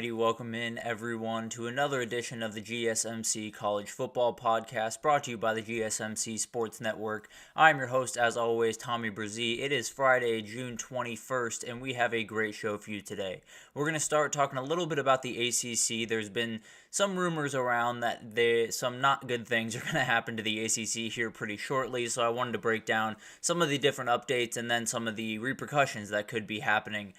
Alrighty, welcome in everyone to another edition of the GSMC College Football Podcast brought to you by the GSMC Sports Network. I'm your host, as always, Tommy Brzee. It is Friday, June 21st, and we have a great show for you today. We're going to start talking a little bit about the ACC. There's been some rumors around that some not good things are going to happen to the ACC here pretty shortly, so I wanted to break down some of the different updates and then some of the repercussions that could be happening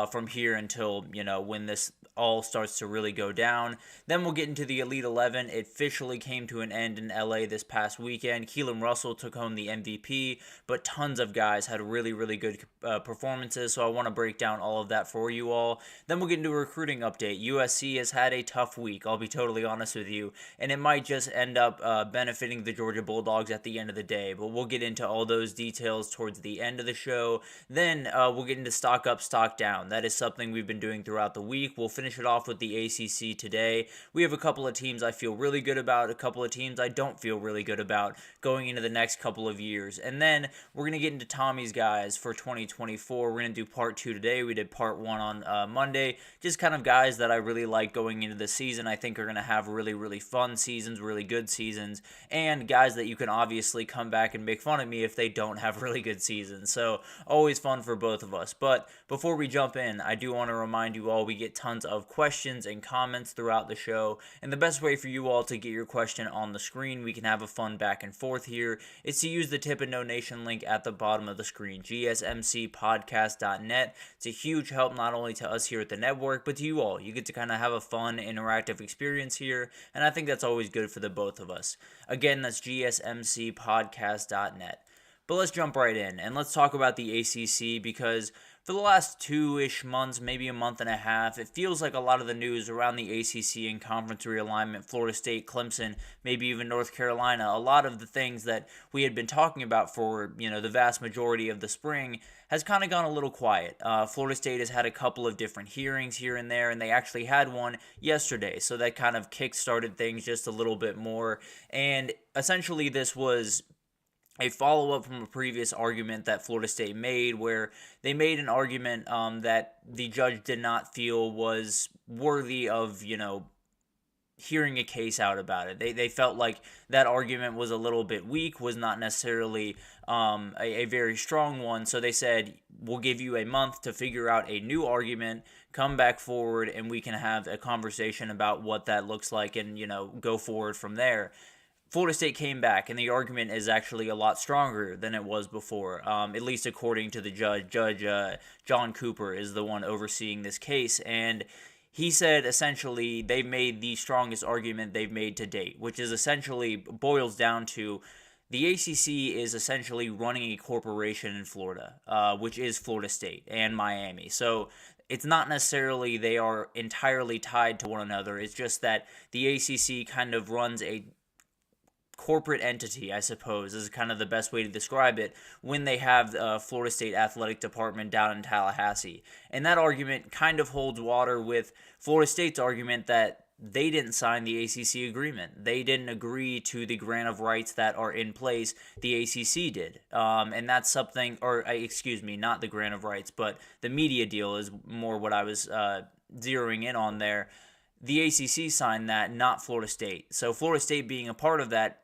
from here until, when this all starts to really go down. Then we'll get into the Elite 11. It officially came to an end in LA this past weekend. Keelon Russell took home the MVP, but tons of guys had really, really good performances, so I want to break down all of that for you all. Then we'll get into a recruiting update. USC has had a tough week, I'll be totally honest with you, and it might just end up benefiting the Georgia Bulldogs at the end of the day, but we'll get into all those details towards the end of the show. Then we'll get into stock up, stock down. That is something we've been doing throughout the week. We'll finish it off with the ACC today. We have a couple of teams I feel really good about, a couple of teams I don't feel really good about going into the next couple of years. And then we're going to get into Tommy's guys for 2024. We're going to do part 2 today. We did part 1 on Monday. Just kind of guys that I really like going into the season. I think are going to have really, really fun seasons, really good seasons, and guys that you can obviously come back and make fun of me if they don't have really good seasons. So always fun for both of us. But before we jump in, I do want to remind you all we get tons of questions and comments throughout the show, and the best way for you all to get your question on the screen, we can have a fun back and forth here, is to use the tip and donation link at the bottom of the screen, gsmcpodcast.net. It's a huge help not only to us here at the network, but to you all. You get to kind of have a fun, interactive experience here, and I think that's always good for the both of us. Again, that's gsmcpodcast.net. But let's jump right in, and let's talk about the ACC, because for the last 2-ish months, maybe a month and a half, it feels like a lot of the news around the ACC and conference realignment, Florida State, Clemson, maybe even North Carolina, a lot of the things that we had been talking about for, the vast majority of the spring has kind of gone a little quiet. Florida State has had a couple of different hearings here and there, and they actually had one yesterday, so that kind of kick-started things just a little bit more, and essentially this was a follow-up from a previous argument that Florida State made, where they made an argument that the judge did not feel was worthy of, hearing a case out about it. They felt like that argument was a little bit weak, was not necessarily a very strong one, so they said, we'll give you a month to figure out a new argument, come back forward, and we can have a conversation about what that looks like and, go forward from there. Florida State came back, and the argument is actually a lot stronger than it was before, at least according to the judge. Judge John Cooper is the one overseeing this case, and he said essentially they made the strongest argument they've made to date, which is essentially boils down to the ACC is essentially running a corporation in Florida, which is Florida State and Miami. So it's not necessarily they are entirely tied to one another. It's just that the ACC kind of runs a corporate entity, I suppose, is kind of the best way to describe it, when they have the Florida State Athletic Department down in Tallahassee. And that argument kind of holds water with Florida State's argument that they didn't sign the ACC agreement. They didn't agree to the grant of rights that are in place. The ACC did. And that's something, not the grant of rights, but the media deal is more what I was zeroing in on there. The ACC signed that, not Florida State. So Florida State being a part of that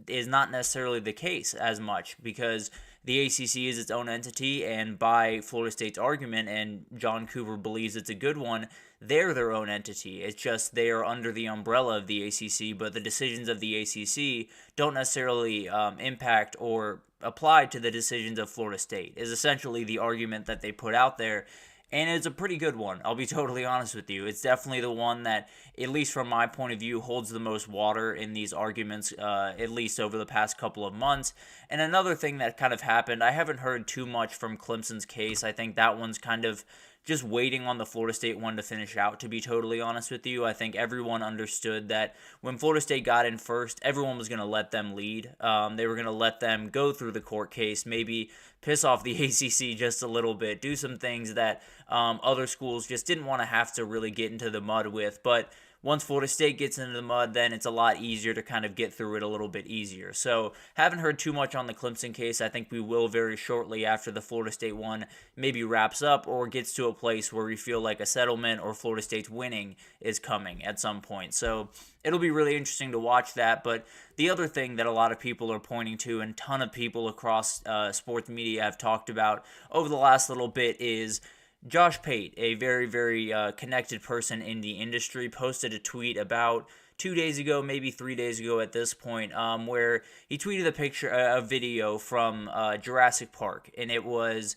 is not necessarily the case as much, because the ACC is its own entity, and by Florida State's argument, and John Cooper believes it's a good one, they're their own entity. It's just they are under the umbrella of the ACC, but the decisions of the ACC don't necessarily impact or apply to the decisions of Florida State, is essentially the argument that they put out there. And it's a pretty good one, I'll be totally honest with you. It's definitely the one that, at least from my point of view, holds the most water in these arguments, at least over the past couple of months. And another thing that kind of happened, I haven't heard too much from Clemson's case. I think that one's kind of just waiting on the Florida State one to finish out, to be totally honest with you. I think everyone understood that when Florida State got in first, everyone was going to let them lead. They were going to let them go through the court case, maybe piss off the ACC just a little bit, do some things that other schools just didn't want to have to really get into the mud with. But once Florida State gets into the mud, then it's a lot easier to kind of get through it a little bit easier. So haven't heard too much on the Clemson case. I think we will very shortly after the Florida State one maybe wraps up or gets to a place where we feel like a settlement or Florida State's winning is coming at some point. So it'll be really interesting to watch that. But the other thing that a lot of people are pointing to, and a ton of people across sports media have talked about over the last little bit, is Josh Pate, a very, very connected person in the industry, posted a tweet about 2 days ago, maybe 3 days ago at this point, where he tweeted a video from Jurassic Park, and it was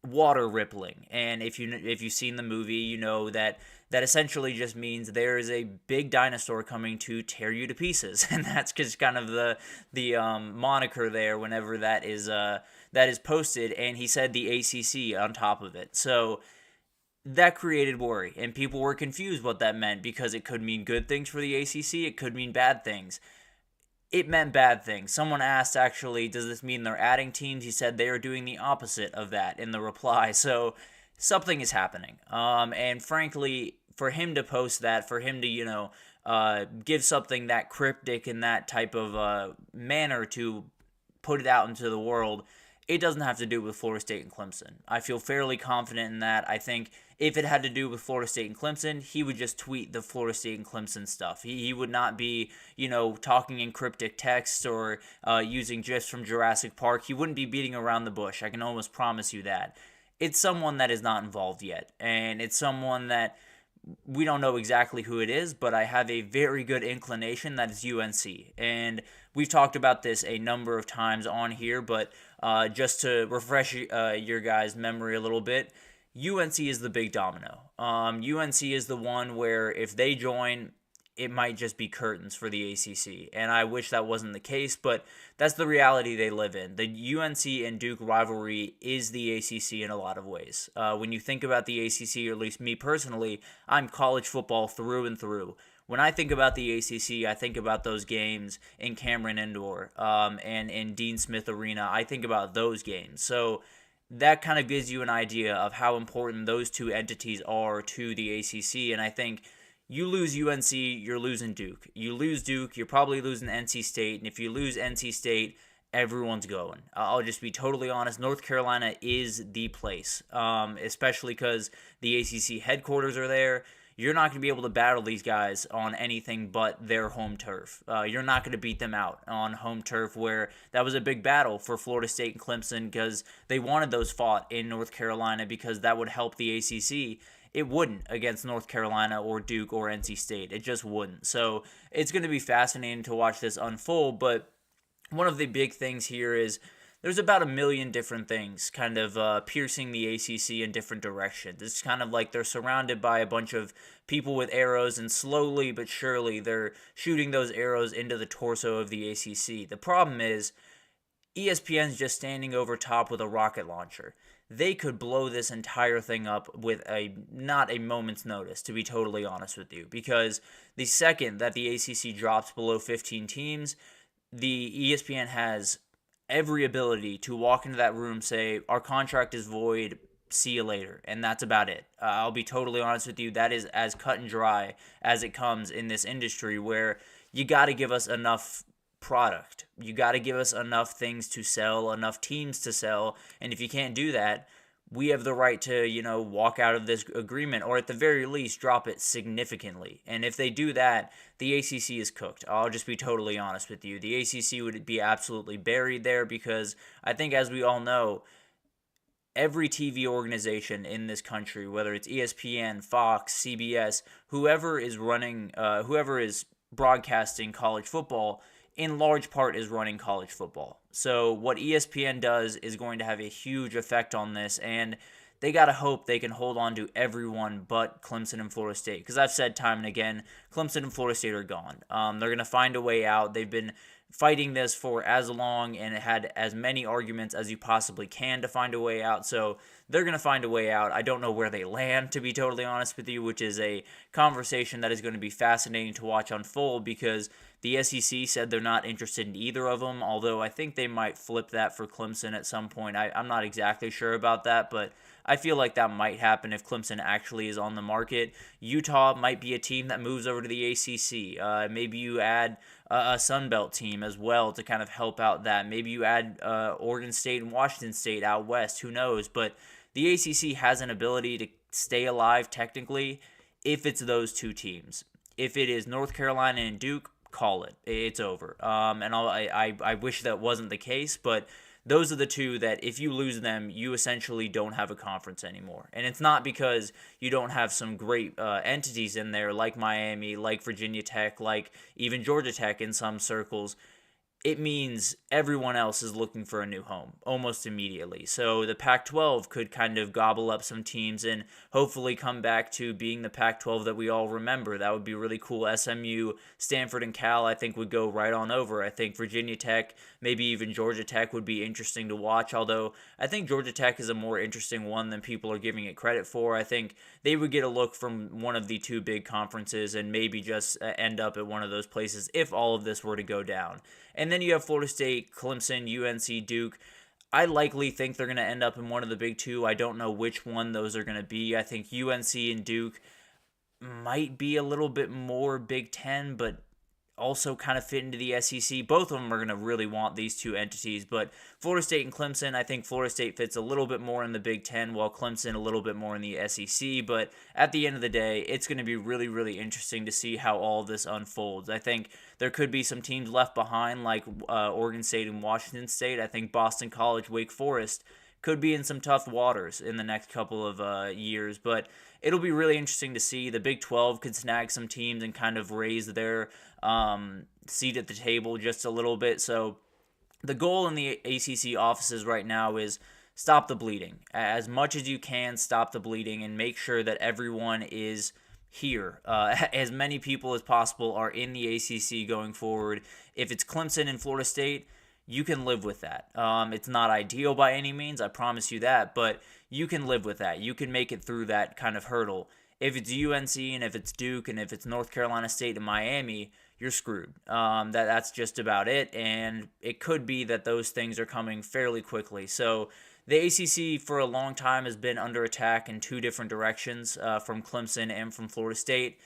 water rippling. And if you've seen the movie, you know that essentially just means there is a big dinosaur coming to tear you to pieces, and that's just kind of the moniker there whenever that is posted. And he said the ACC on top of it, so that created worry, and people were confused what that meant, because it could mean good things for the ACC, it could mean bad things. It meant bad things. Someone asked, actually, does this mean they're adding teams? He said they are doing the opposite of that in the reply. So something is happening. And frankly, for him to post that, for him to, give something that cryptic in that type of manner to put it out into the world, it doesn't have to do with Florida State and Clemson. I feel fairly confident in that. I think if it had to do with Florida State and Clemson, he would just tweet the Florida State and Clemson stuff. He would not be, talking in cryptic text or using GIFs from Jurassic Park. He wouldn't be beating around the bush. I can almost promise you that. It's someone that is not involved yet, and it's someone that we don't know exactly who it is, but I have a very good inclination that it's UNC. And we've talked about this a number of times on here, but just to refresh your guys' memory a little bit, UNC is the big domino. UNC is the one where if they join, it might just be curtains for the ACC. And I wish that wasn't the case, but that's the reality they live in. The UNC and Duke rivalry is the ACC in a lot of ways. When you think about the ACC, or at least me personally, I'm college football through and through. When I think about the ACC, I think about those games in Cameron Indoor and in Dean Smith Arena. I think about those games. So that kind of gives you an idea of how important those two entities are to the ACC. And I think you lose UNC, you're losing Duke. You lose Duke, you're probably losing NC State. And if you lose NC State, everyone's going. I'll just be totally honest. North Carolina is the place, especially because the ACC headquarters are there. You're not going to be able to battle these guys on anything but their home turf. You're not going to beat them out on home turf, where that was a big battle for Florida State and Clemson because they wanted those fought in North Carolina because that would help the ACC. It wouldn't against North Carolina or Duke or NC State. It just wouldn't. So it's going to be fascinating to watch this unfold, but one of the big things here is there's about a million different things kind of piercing the ACC in different directions. It's kind of like they're surrounded by a bunch of people with arrows, and slowly but surely they're shooting those arrows into the torso of the ACC. The problem is ESPN's just standing over top with a rocket launcher. They could blow this entire thing up with not a moment's notice, to be totally honest with you, because the second that the ACC drops below 15 teams, the ESPN has every ability to walk into that room, say, our contract is void, see you later, and that's about it. I'll be totally honest with you, that is as cut and dry as it comes in this industry, where you got to give us enough product. You got to give us enough things to sell, enough teams to sell, and if you can't do that, we have the right to, walk out of this agreement, or at the very least drop it significantly. And if they do that, the ACC is cooked. I'll just be totally honest with you. The ACC would be absolutely buried there, because I think, as we all know, every TV organization in this country, whether it's ESPN, Fox, CBS, whoever is broadcasting college football, in large part is running college football. So what ESPN does is going to have a huge effect on this, and they got to hope they can hold on to everyone but Clemson and Florida State, because I've said time and again, Clemson and Florida State are gone. They're going to find a way out. They've been fighting this for as long and had as many arguments as you possibly can to find a way out. So they're going to find a way out. I don't know where they land, to be totally honest with you, which is a conversation that is going to be fascinating to watch unfold, because the SEC said they're not interested in either of them, although I think they might flip that for Clemson at some point. I'm not exactly sure about that, but I feel like that might happen if Clemson actually is on the market. Utah might be a team that moves over to the ACC. Maybe you add a Sun Belt team as well to kind of help out that. Maybe you add Oregon State and Washington State out west. Who knows? But the ACC has an ability to stay alive technically if it's those two teams. If it is North Carolina and Duke, call it. It's over. And I wish that wasn't the case, but those are the two that if you lose them, you essentially don't have a conference anymore. And it's not because you don't have some great entities in there like Miami, like Virginia Tech, like even Georgia Tech in some circles. It means everyone else is looking for a new home almost immediately. So the Pac-12 could kind of gobble up some teams and hopefully come back to being the Pac-12 that we all remember. That would be really cool. SMU, Stanford, and Cal, I think, would go right on over. I think Virginia Tech, maybe even Georgia Tech would be interesting to watch, although I think Georgia Tech is a more interesting one than people are giving it credit for. I think they would get a look from one of the two big conferences and maybe just end up at one of those places if all of this were to go down. And then you have Florida State, Clemson, UNC, Duke. I likely think they're going to end up in one of the big two. I don't know which one those are going to be. I think UNC and Duke might be a little bit more Big Ten, but also kind of fit into the SEC. Both of them are going to really want these two entities, but Florida State and Clemson, I think Florida State fits a little bit more in the Big Ten, while Clemson a little bit more in the SEC, but at the end of the day, it's going to be really, really interesting to see how all of this unfolds. I think there could be some teams left behind, like Oregon State and Washington State. I think Boston College, Wake Forest could be in some tough waters in the next couple of years, but it'll be really interesting to see. The Big 12 could snag some teams and kind of raise their seat at the table just a little bit. So the goal in the ACC offices right now is stop the bleeding. As much as you can, stop the bleeding and make sure that everyone is here. As many people as possible are in the ACC going forward. If it's Clemson and Florida State, you can live with that. It's not ideal by any means, I promise you that, but you can live with that. You can make it through that kind of hurdle. If it's UNC and if it's Duke and if it's North Carolina State and Miami, you're screwed. That's just about it, and it could be that those things are coming fairly quickly. So the ACC for a long time has been under attack in two different directions, from Clemson and from Florida State.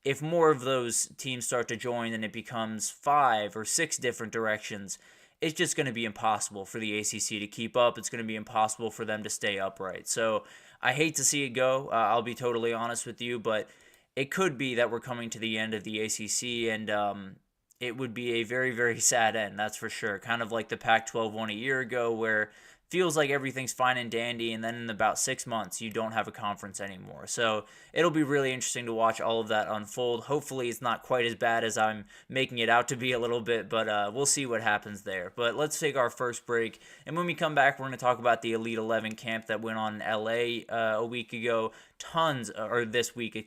If more of those teams start to join and it becomes 5 or 6 different directions, it's just going to be impossible for the ACC to keep up. It's going to be impossible for them to stay upright. So I hate to see it go. I'll be totally honest with you, but it could be that we're coming to the end of the ACC, and it would be a very, very sad end, that's for sure. Kind of like the Pac-12 one a year ago, where feels like everything's fine and dandy, and then in about 6 months, you don't have a conference anymore. So it'll be really interesting to watch all of that unfold. Hopefully it's not quite as bad as I'm making it out to be a little bit, but we'll see what happens there. But let's take our first break, and when we come back, we're going to talk about the Elite 11 camp that went on in LA a week ago. This week,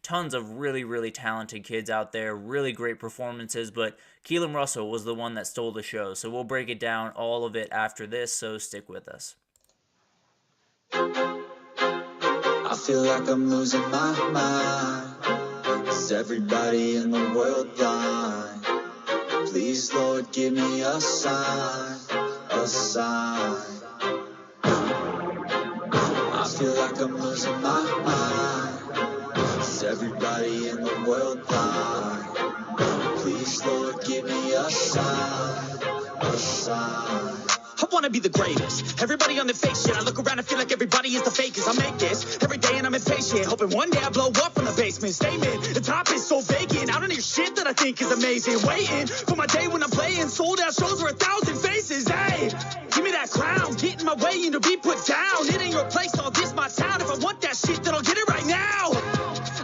tons of really, really talented kids out there, really great performances, but Keelon Russell was the one that stole the show. So we'll break it down, all of it, after this, so stick with us. I feel like I'm losing my mind. Is everybody in the world blind? Please, Lord, give me a sign, a sign. I feel like I'm losing my mind. Is everybody in the world blind? Please, Lord, give me a sign, a sign. I wanna be the greatest. Everybody on the fake shit. I look around and feel like everybody is the fakest. I make this every day and I'm impatient, hoping one day I blow up from the basement. Statement, the top is so vacant. I don't hear shit that I think is amazing. Waiting for my day when I'm playing sold out shows for 1,000 faces. Hey, give me that crown. Get in my way and to be put down. It ain't your place, all this my town. If I want that shit, then I'll get it right now.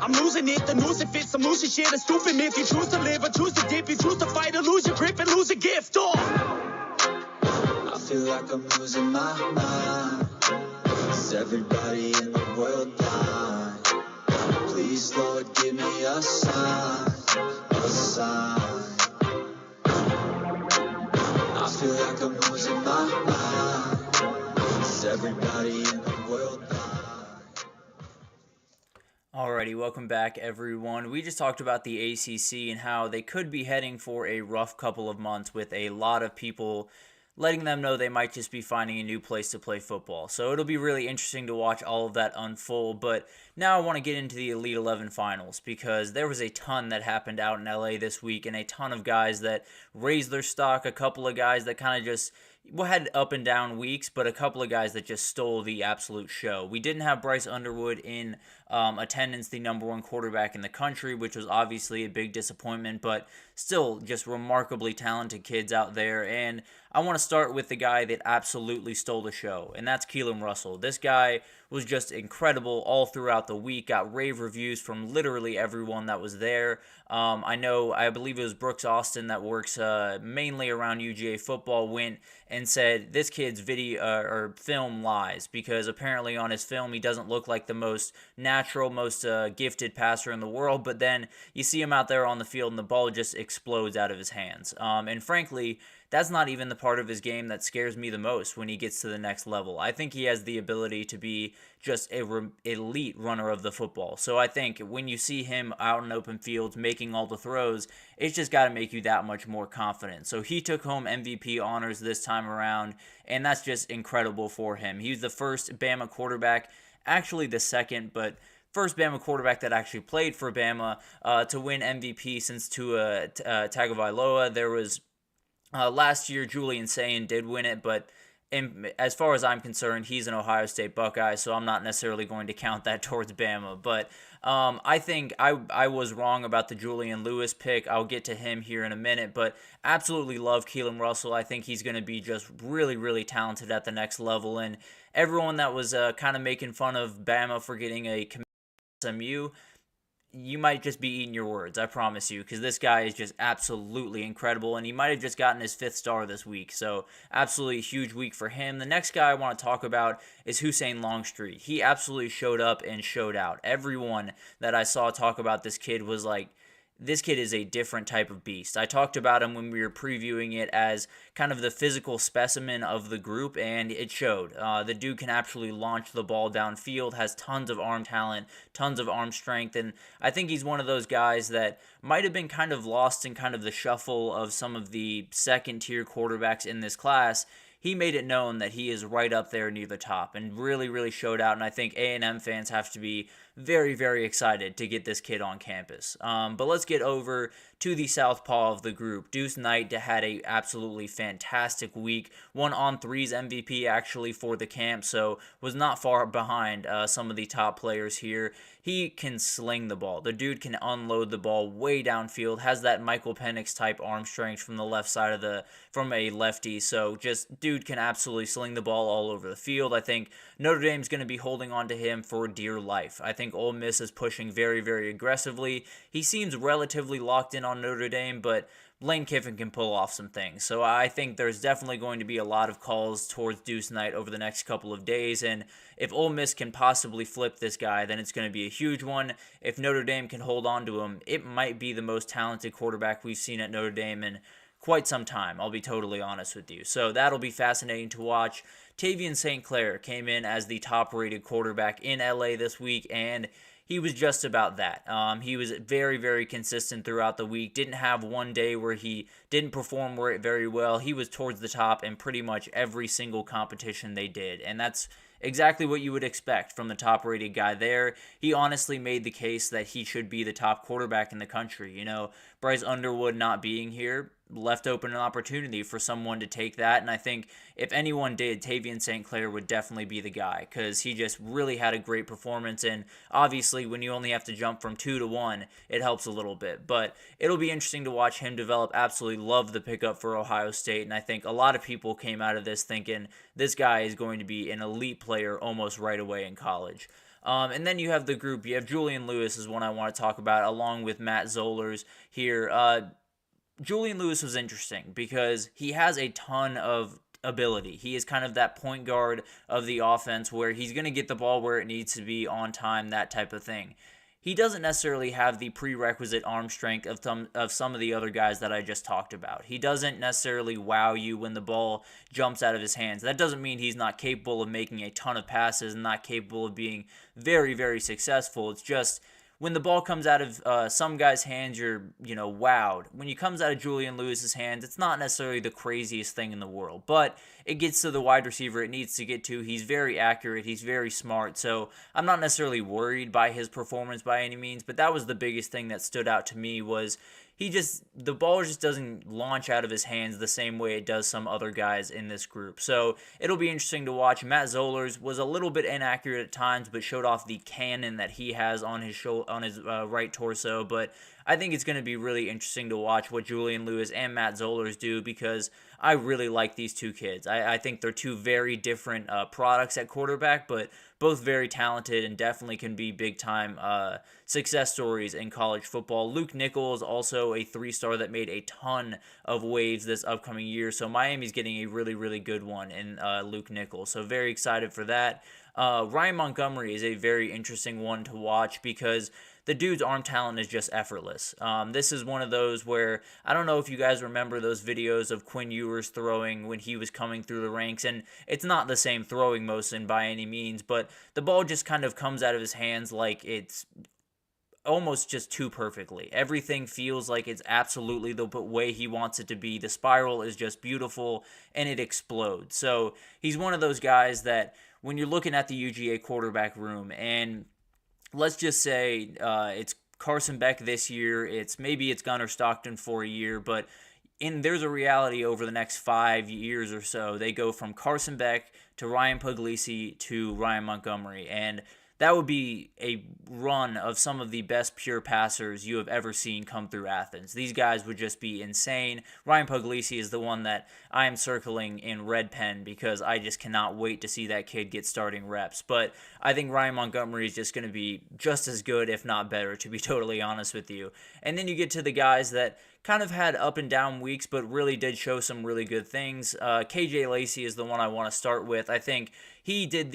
I'm losing it, the noose it fits. I'm losing shit, a stupid myth. You choose to live or choose to dip. You choose to fight or lose your grip and lose a gift. I feel like I'm losing my mind. Is everybody in the world blind? Please, Lord, give me a sign, a sign. feel like I'm losing my mind. Is everybody in the world blind? Alrighty, welcome back everyone. We just talked about the ACC and how they could be heading for a rough couple of months with a lot of people letting them know they might just be finding a new place to play football. So it'll be really interesting to watch all of that unfold. But now I want to get into the Elite 11 finals because there was a ton that happened out in LA this week and a ton of guys that raised their stock, a couple of guys that kind of just had up and down weeks, but a couple of guys that just stole the absolute show. We didn't have Bryce Underwood in attendance, the number one quarterback in the country, which was obviously a big disappointment, but still just remarkably talented kids out there. And I want to start with the guy that absolutely stole the show, and that's Keelon Russell. This guy was just incredible all throughout the week, got rave reviews from literally everyone that was there. I believe it was Brooks Austin that works mainly around UGA football, went and said this kid's video or film lies because apparently on his film he doesn't look like the most natural, most gifted passer in the world, but then you see him out there on the field and the ball just explodes out of his hands. And frankly, that's not even the part of his game that scares me the most when he gets to the next level. I think he has the ability to be just an elite runner of the football. So I think when you see him out in open fields making all the throws, it's just got to make you that much more confident. So he took home MVP honors this time around, and that's just incredible for him. He was the first Bama quarterback, actually the second, but first Bama quarterback that actually played for Bama to win MVP since Tua Tagovailoa. There was last year, Julian Sayin did win it, but as far as I'm concerned, he's an Ohio State Buckeye, so I'm not necessarily going to count that towards Bama. But I think I was wrong about the Julian Lewis pick. I'll get to him here in a minute, but absolutely love Keelon Russell. I think he's going to be just really, really talented at the next level. And everyone that was kind of making fun of Bama for getting a SMU, you might just be eating your words, I promise you, because this guy is just absolutely incredible, and he might have just gotten his 5th star this week, so absolutely a huge week for him. The next guy I want to talk about is Hussein Longstreet. He absolutely showed up and showed out. Everyone that I saw talk about this kid was like, this kid is a different type of beast. I talked about him when we were previewing it as kind of the physical specimen of the group, and it showed. The dude can actually launch the ball downfield, has tons of arm talent, tons of arm strength, and I think he's one of those guys that might have been kind of lost in kind of the shuffle of some of the second-tier quarterbacks in this class. He made it known that he is right up there near the top and really, really showed out. And I think A&M fans have to be very, very excited to get this kid on campus. But let's get over to the southpaw of the group. Deuce Knight had a absolutely fantastic week. Won On3's MVP actually for the camp, so was not far behind some of the top players here. He can sling the ball. The dude can unload the ball way downfield, has that Michael Penix type arm strength from the left side from a lefty. So just dude can absolutely sling the ball all over the field. I think Notre Dame's going to be holding on to him for dear life. I think Ole Miss is pushing very, very aggressively. He seems relatively locked in on Notre Dame, but Lane Kiffin can pull off some things. So I think there's definitely going to be a lot of calls towards Deuce Knight over the next couple of days. And if Ole Miss can possibly flip this guy, then it's going to be a huge one. If Notre Dame can hold on to him, it might be the most talented quarterback we've seen at Notre Dame in quite some time, I'll be totally honest with you. So that'll be fascinating to watch. Tavian St. Clair came in as the top-rated quarterback in LA this week, and he was just about that. He was very, very consistent throughout the week. Didn't have one day where he didn't perform very well. He was towards the top in pretty much every single competition they did, and that's exactly what you would expect from the top-rated guy there. He honestly made the case that he should be the top quarterback in the country. You know, Bryce Underwood not being here left open an opportunity for someone to take that, and I think if anyone did, Tavian St. Clair would definitely be the guy because he just really had a great performance, and obviously when you only have to jump from 2 to 1, it helps a little bit, but it'll be interesting to watch him develop. Absolutely love the pickup for Ohio State, and I think a lot of people came out of this thinking this guy is going to be an elite player almost right away in college. And then you have the group. You have Julian Lewis is one I want to talk about, along with Matt Zollers here. Julian Lewis was interesting because he has a ton of ability. He is kind of that point guard of the offense where he's going to get the ball where it needs to be on time, that type of thing. he doesn't necessarily have the prerequisite arm strength of some of the other guys that I just talked about. He doesn't necessarily wow you when the ball jumps out of his hands. That doesn't mean he's not capable of making a ton of passes and not capable of being very, very successful. It's just when the ball comes out of some guy's hands, you're, wowed. When it comes out of Julian Lewis's hands, it's not necessarily the craziest thing in the world, but it gets to the wide receiver it needs to get to. He's very accurate. He's very smart. So I'm not necessarily worried by his performance by any means, but that was the biggest thing that stood out to me was the ball just doesn't launch out of his hands the same way it does some other guys in this group. So it'll be interesting to watch. Matt Zollers was a little bit inaccurate at times, but showed off the cannon that he has on his right torso. But I think it's going to be really interesting to watch what Julian Lewis and Matt Zollers do because I really like these two kids. I think they're two very different products at quarterback, but both very talented and definitely can be big-time success stories in college football. Luke Nichols, also a 3-star that made a ton of waves this upcoming year, so Miami's getting a really, really good one in Luke Nichols, so very excited for that. Ryan Montgomery is a very interesting one to watch because the dude's arm talent is just effortless. This is one of those where, I don't know if you guys remember those videos of Quinn Ewers throwing when he was coming through the ranks, and it's not the same throwing motion by any means, but the ball just kind of comes out of his hands like it's almost just too perfectly. Everything feels like it's absolutely the way he wants it to be. The spiral is just beautiful, and it explodes. So he's one of those guys that when you're looking at the UGA quarterback room, and let's just say it's Carson Beck this year, it's Gunnar Stockton for a year, but there's a reality over the next 5 years or so. They go from Carson Beck to Ryan Puglisi to Ryan Montgomery, and that would be a run of some of the best pure passers you have ever seen come through Athens. These guys would just be insane. Ryan Puglisi is the one that I am circling in red pen because I just cannot wait to see that kid get starting reps. But I think Ryan Montgomery is just going to be just as good, if not better, to be totally honest with you. And then you get to the guys that kind of had up and down weeks, but really did show some really good things. KJ Lacey is the one I want to start with. I think he did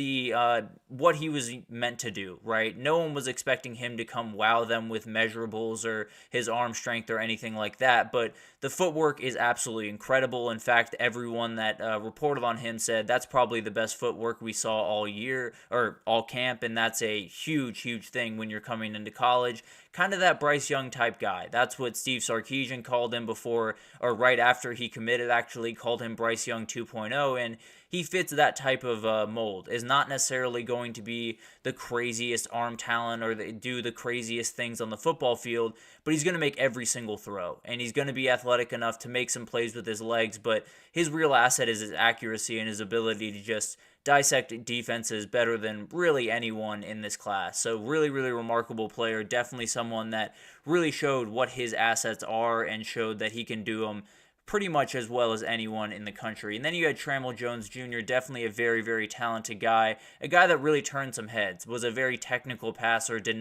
what he was meant to do, right? No one was expecting him to come wow them with measurables or his arm strength or anything like that, but the footwork is absolutely incredible. In fact, everyone that reported on him said that's probably the best footwork we saw all year or all camp, and that's a huge, huge thing when you're coming into college. Kind of that Bryce Young type guy. That's what Steve Sarkisian called him before, or right after he committed, actually called him Bryce Young 2.0, and he fits that type of mold. Is not necessarily going to be the craziest arm talent or do the craziest things on the football field, but he's going to make every single throw, and he's going to be athletic enough to make some plays with his legs, but his real asset is his accuracy and his ability to just dissect defenses better than really anyone in this class. So really, really remarkable player. Definitely someone that really showed what his assets are and showed that he can do them pretty much as well as anyone in the country. And then you had Trammell Jones Jr., definitely a very, very talented guy. A guy that really turned some heads, was a very technical passer, does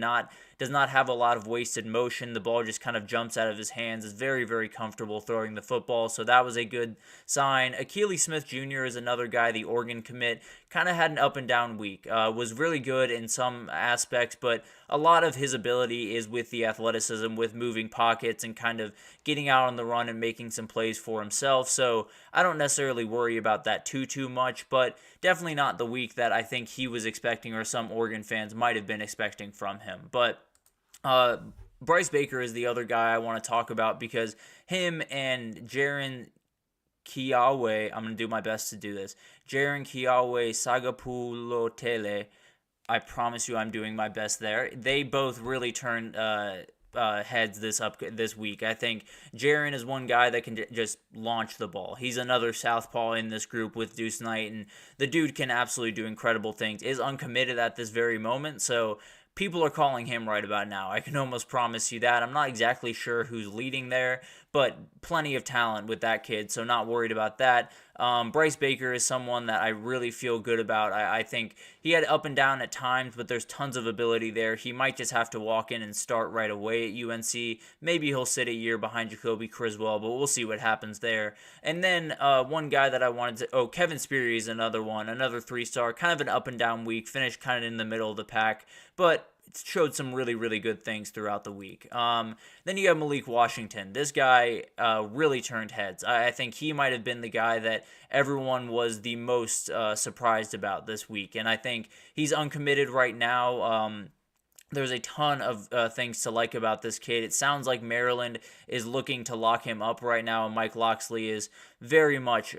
not have a lot of wasted motion. The ball just kind of jumps out of his hands, is very, very comfortable throwing the football, so that was a good sign. Akili Smith Jr. is another guy, the Oregon commit, kind of had an up and down week. Was really good in some aspects, but a lot of his ability is with the athleticism, with moving pockets and kind of getting out on the run and making some plays for himself. So I don't necessarily worry about that too much, but definitely not the week that I think he was expecting or some Oregon fans might have been expecting from him. But Bryce Baker is the other guy I want to talk about because him and Jaron Kiawe, I'm going to do my best to do this, Jaron Kiawe Sagapulotele, I promise you I'm doing my best there. They both really turned heads this week. I think Jaron is one guy that can just launch the ball. He's another southpaw in this group with Deuce Knight, and the dude can absolutely do incredible things. Is uncommitted at this very moment, so people are calling him right about now. I can almost promise you that. I'm not exactly sure who's leading there, but plenty of talent with that kid, so not worried about that. Bryce Baker is someone that I really feel good about. I think he had up and down at times, but there's tons of ability there. He might just have to walk in and start right away at UNC. Maybe he'll sit a year behind Jacoby Criswell, but we'll see what happens there. And then one guy that I wanted to... Kevin Speary is another one, another 3-star, kind of an up and down week, finished kind of in the middle of the pack, but showed some really, really good things throughout the week. Then you have Malik Washington. This guy really turned heads. I think he might have been the guy that everyone was the most surprised about this week. And I think he's uncommitted right now. There's a ton of things to like about this kid. It sounds like Maryland is looking to lock him up right now, and Mike Locksley is very much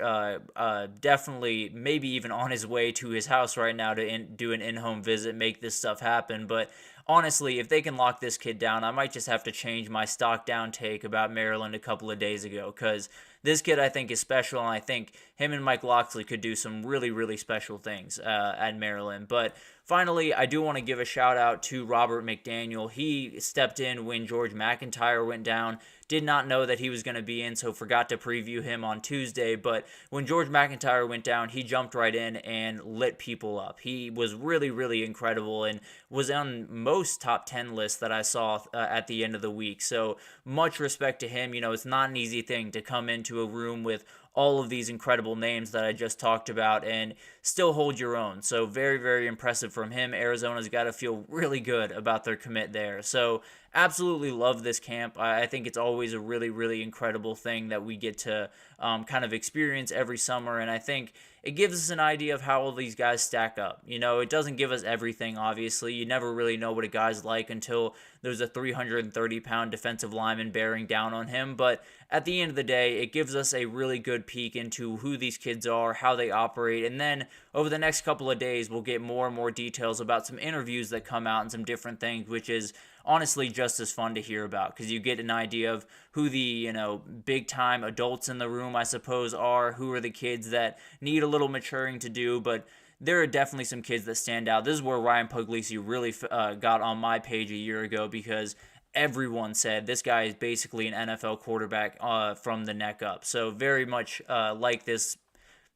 definitely maybe even on his way to his house right now to do an in-home visit, make this stuff happen. But honestly, if they can lock this kid down, I might just have to change my stock down take about Maryland a couple of days ago, because this kid I think is special, and I think him and Mike Locksley could do some really, really special things at Maryland. But finally, I do want to give a shout out to Robert McDaniel. He stepped in when George McIntyre went down. Did not know that he was going to be in, so forgot to preview him on Tuesday. But when George McIntyre went down, he jumped right in and lit people up. He was really, really incredible and was on most top 10 lists that I saw at the end of the week. So much respect to him. You know, it's not an easy thing to come into a room with all of these incredible names that I just talked about and still hold your own. So very, very impressive from him. Arizona's got to feel really good about their commit there. So absolutely love this camp. I think it's always a really, really incredible thing that we get to kind of experience every summer. And I think it gives us an idea of how all these guys stack up. You know, it doesn't give us everything, obviously. You never really know what a guy's like until there's a 330-pound defensive lineman bearing down on him. But at the end of the day, it gives us a really good peek into who these kids are, how they operate. And then over the next couple of days, we'll get more and more details about some interviews that come out and some different things, which is honestly just as fun to hear about, because you get an idea of who the, you know, big time adults in the room, I suppose, are, who are the kids that need a little maturing to do, but there are definitely some kids that stand out. This is where Ryan Puglisi really got on my page a year ago, because everyone said this guy is basically an NFL quarterback from the neck up. So very much like this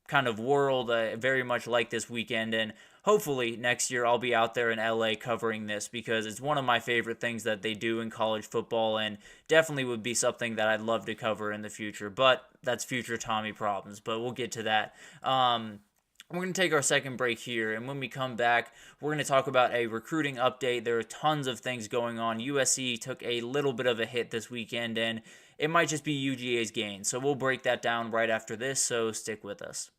kind of world, very much like this weekend, and hopefully next year I'll be out there in LA covering this, because it's one of my favorite things that they do in college football, and definitely would be something that I'd love to cover in the future. But that's future Tommy problems, but we'll get to that. We're going to take our second break here, and when we come back, we're going to talk about a recruiting update. There are tons of things going on. USC took a little bit of a hit this weekend, and it might just be UGA's gain. So we'll break that down right after this, so stick with us.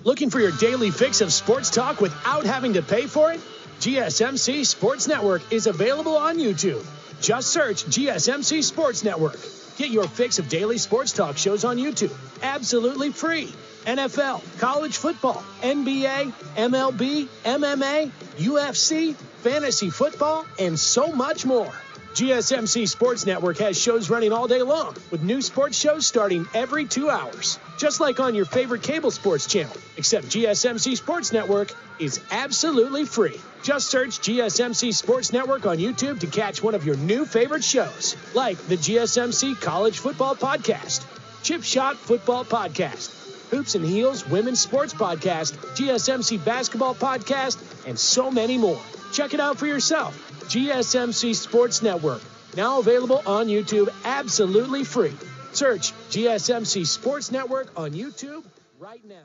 Looking for your daily fix of sports talk without having to pay for it? GSMC Sports Network is available on YouTube. Just search GSMC Sports Network. Get your fix of daily sports talk shows on YouTube, absolutely free. NFL, college football, NBA, MLB, MMA, UFC, fantasy football, and so much more. GSMC Sports Network has shows running all day long, with new sports shows starting every 2 hours. Just like on your favorite cable sports channel, except GSMC Sports Network is absolutely free. Just search GSMC Sports Network on YouTube to catch one of your new favorite shows, like the GSMC College Football Podcast, Chip Shot Football Podcast, Hoops and Heels Women's Sports Podcast, GSMC Basketball Podcast, and so many more. Check it out for yourself. GSMC Sports Network, now available on YouTube absolutely free. Search GSMC Sports Network on YouTube right now.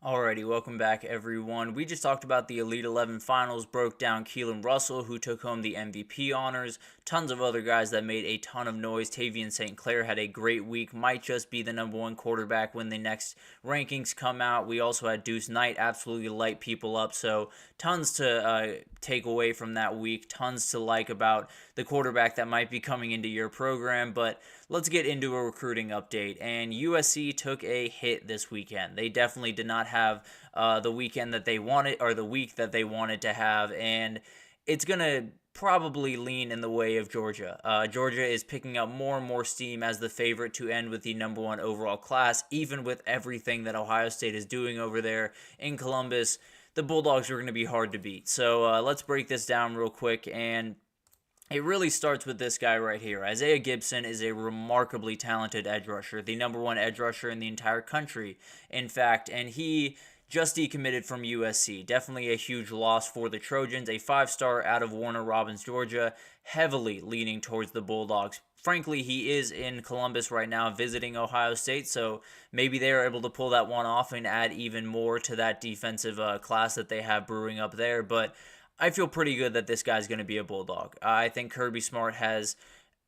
Alrighty, welcome back, everyone. We just talked about the Elite 11 finals, broke down Keelon Russell, who took home the MVP honors. Tons of other guys that made a ton of noise. Tavian St. Clair had a great week, might just be the #1 quarterback when the next rankings come out. We also had Deuce Knight absolutely light people up, so tons to take away from that week, tons to like about the quarterback that might be coming into your program. But let's get into a recruiting update. And USC took a hit this weekend. They definitely did not have the weekend that they wanted, or the week that they wanted to have, and it's going to probably lean in the way of Georgia. Georgia is picking up more and more steam as the favorite to end with the #1 overall class, even with everything that Ohio State is doing over there in Columbus. The Bulldogs are going to be hard to beat. So let's break this down real quick, and it really starts with this guy right here. Isaiah Gibson is a remarkably talented edge rusher, the #1 edge rusher in the entire country, in fact, and he just decommitted from USC. Definitely a huge loss for the Trojans. A 5-star out of Warner Robins, Georgia, heavily leaning towards the Bulldogs. Frankly, he is in Columbus right now visiting Ohio State, so maybe they are able to pull that one off and add even more to that defensive class that they have brewing up there. But I feel pretty good that this guy's going to be a Bulldog. I think Kirby Smart has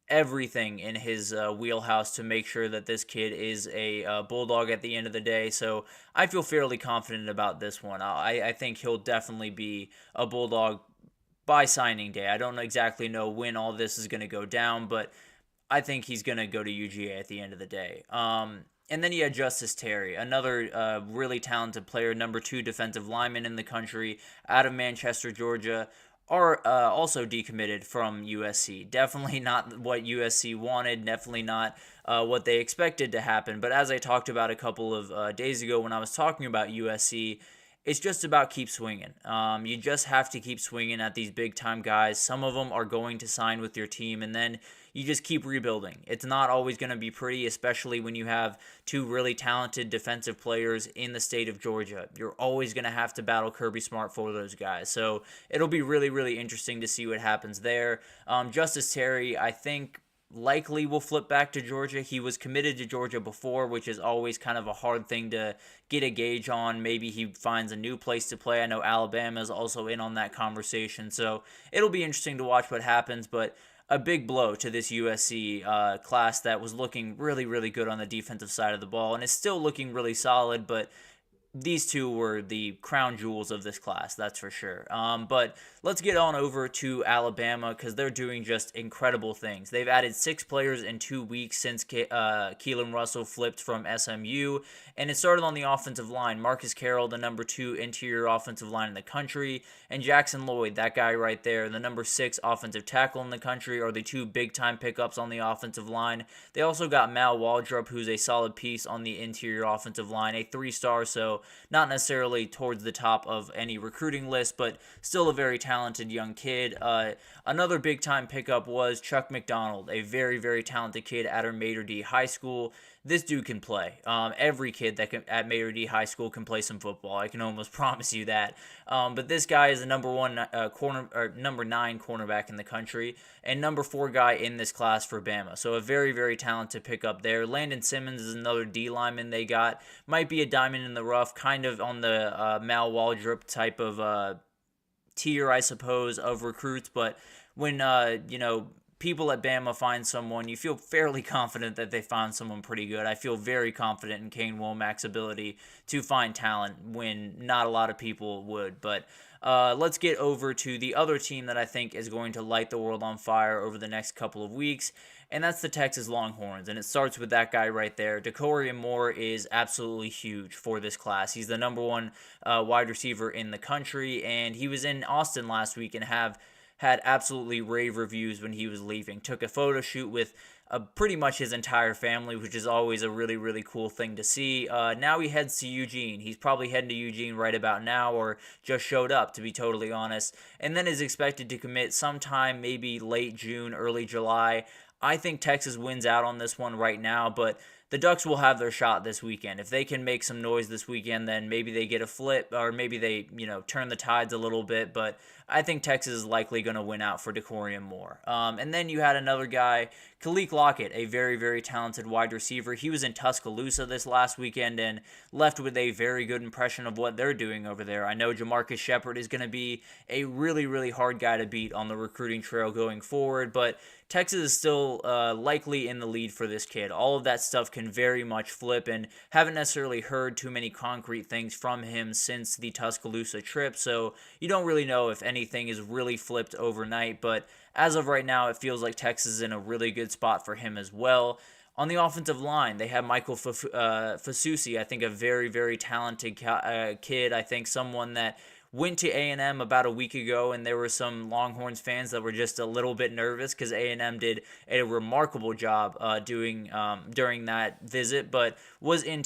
everything in his wheelhouse to make sure that this kid is a Bulldog at the end of the day. So I feel fairly confident about this one. I think he'll definitely be a Bulldog by signing day. I don't exactly know when all this is going to go down, but I think he's going to go to UGA at the end of the day. And then you had Justice Terry, another really talented player, number 2 defensive lineman in the country, out of Manchester, Georgia, are also decommitted from USC. Definitely not what USC wanted, definitely not what they expected to happen. But as I talked about a couple of days ago when I was talking about USC, it's just about keep swinging. You just have to keep swinging at these big-time guys. Some of them are going to sign with your team, and then you just keep rebuilding. It's not always going to be pretty, especially when you have 2 really talented defensive players in the state of Georgia. You're always going to have to battle Kirby Smart for those guys. So it'll be really, really interesting to see what happens there. Justice Terry, I think, likely will flip back to Georgia. He was committed to Georgia before, which is always kind of a hard thing to get a gauge on. Maybe he finds a new place to play. I know Alabama is also in on that conversation. So it'll be interesting to watch what happens, but a big blow to this USC class that was looking really, really good on the defensive side of the ball and is still looking really solid, but these 2 were the crown jewels of this class, that's for sure. But let's get on over to Alabama because they're doing just incredible things. They've added 6 players in 2 weeks since Keelon Russell flipped from SMU, and it started on the offensive line. Marcus Carroll, the number 2 interior offensive line in the country, and Jackson Lloyd, that guy right there, the number 6 offensive tackle in the country, are the 2 big-time pickups on the offensive line. They also got Mal Waldrop, who's a solid piece on the interior offensive line, a 3-star, so not necessarily towards the top of any recruiting list, but still a very talented young kid. Another big-time pickup was Chuck McDonald, a very, very talented kid at Mater D High School. This dude can play. Every kid at Mater D High School can play some football. I can almost promise you that. But this guy is the number 9 cornerback in the country and number 4 guy in this class for Bama. So a very, very talented pickup there. Landon Simmons is another D lineman they got. Might be a diamond in the rough, kind of on the Mal Waldrop type of tier, I suppose, of recruits. But when people at Bama find someone, you feel fairly confident that they found someone pretty good. I feel very confident in Kane Womack's ability to find talent when not a lot of people would. But let's get over to the other team that I think is going to light the world on fire over the next couple of weeks, and that's the Texas Longhorns. And it starts with that guy right there. Decorian Moore is absolutely huge for this class. He's the number 1 wide receiver in the country, and he was in Austin last week and had absolutely rave reviews when he was leaving. Took a photo shoot with pretty much his entire family, which is always a really, really cool thing to see. Now he heads to Eugene. He's probably heading to Eugene right about now, or just showed up, to be totally honest, and then is expected to commit sometime maybe late June, early July. I think Texas wins out on this one right now, but the Ducks will have their shot this weekend. If they can make some noise this weekend, then maybe they get a flip, or maybe they, turn the tides a little bit. But I think Texas is likely going to win out for Decorian Moore. And then you had another guy, Kalik Lockett, a very, very talented wide receiver. He was in Tuscaloosa this last weekend and left with a very good impression of what they're doing over there. I know Jamarcus Shepard is going to be a really, really hard guy to beat on the recruiting trail going forward, but Texas is still likely in the lead for this kid. All of that stuff can very much flip, and haven't necessarily heard too many concrete things from him since the Tuscaloosa trip, so you don't really know if anything is really flipped overnight, but as of right now, it feels like Texas is in a really good spot for him as well. On the offensive line, they have Michael Fasusi, I think a very, very talented kid. I think someone that went to A&M about a week ago, and there were some Longhorns fans that were just a little bit nervous because A&M did a remarkable job during that visit, but was in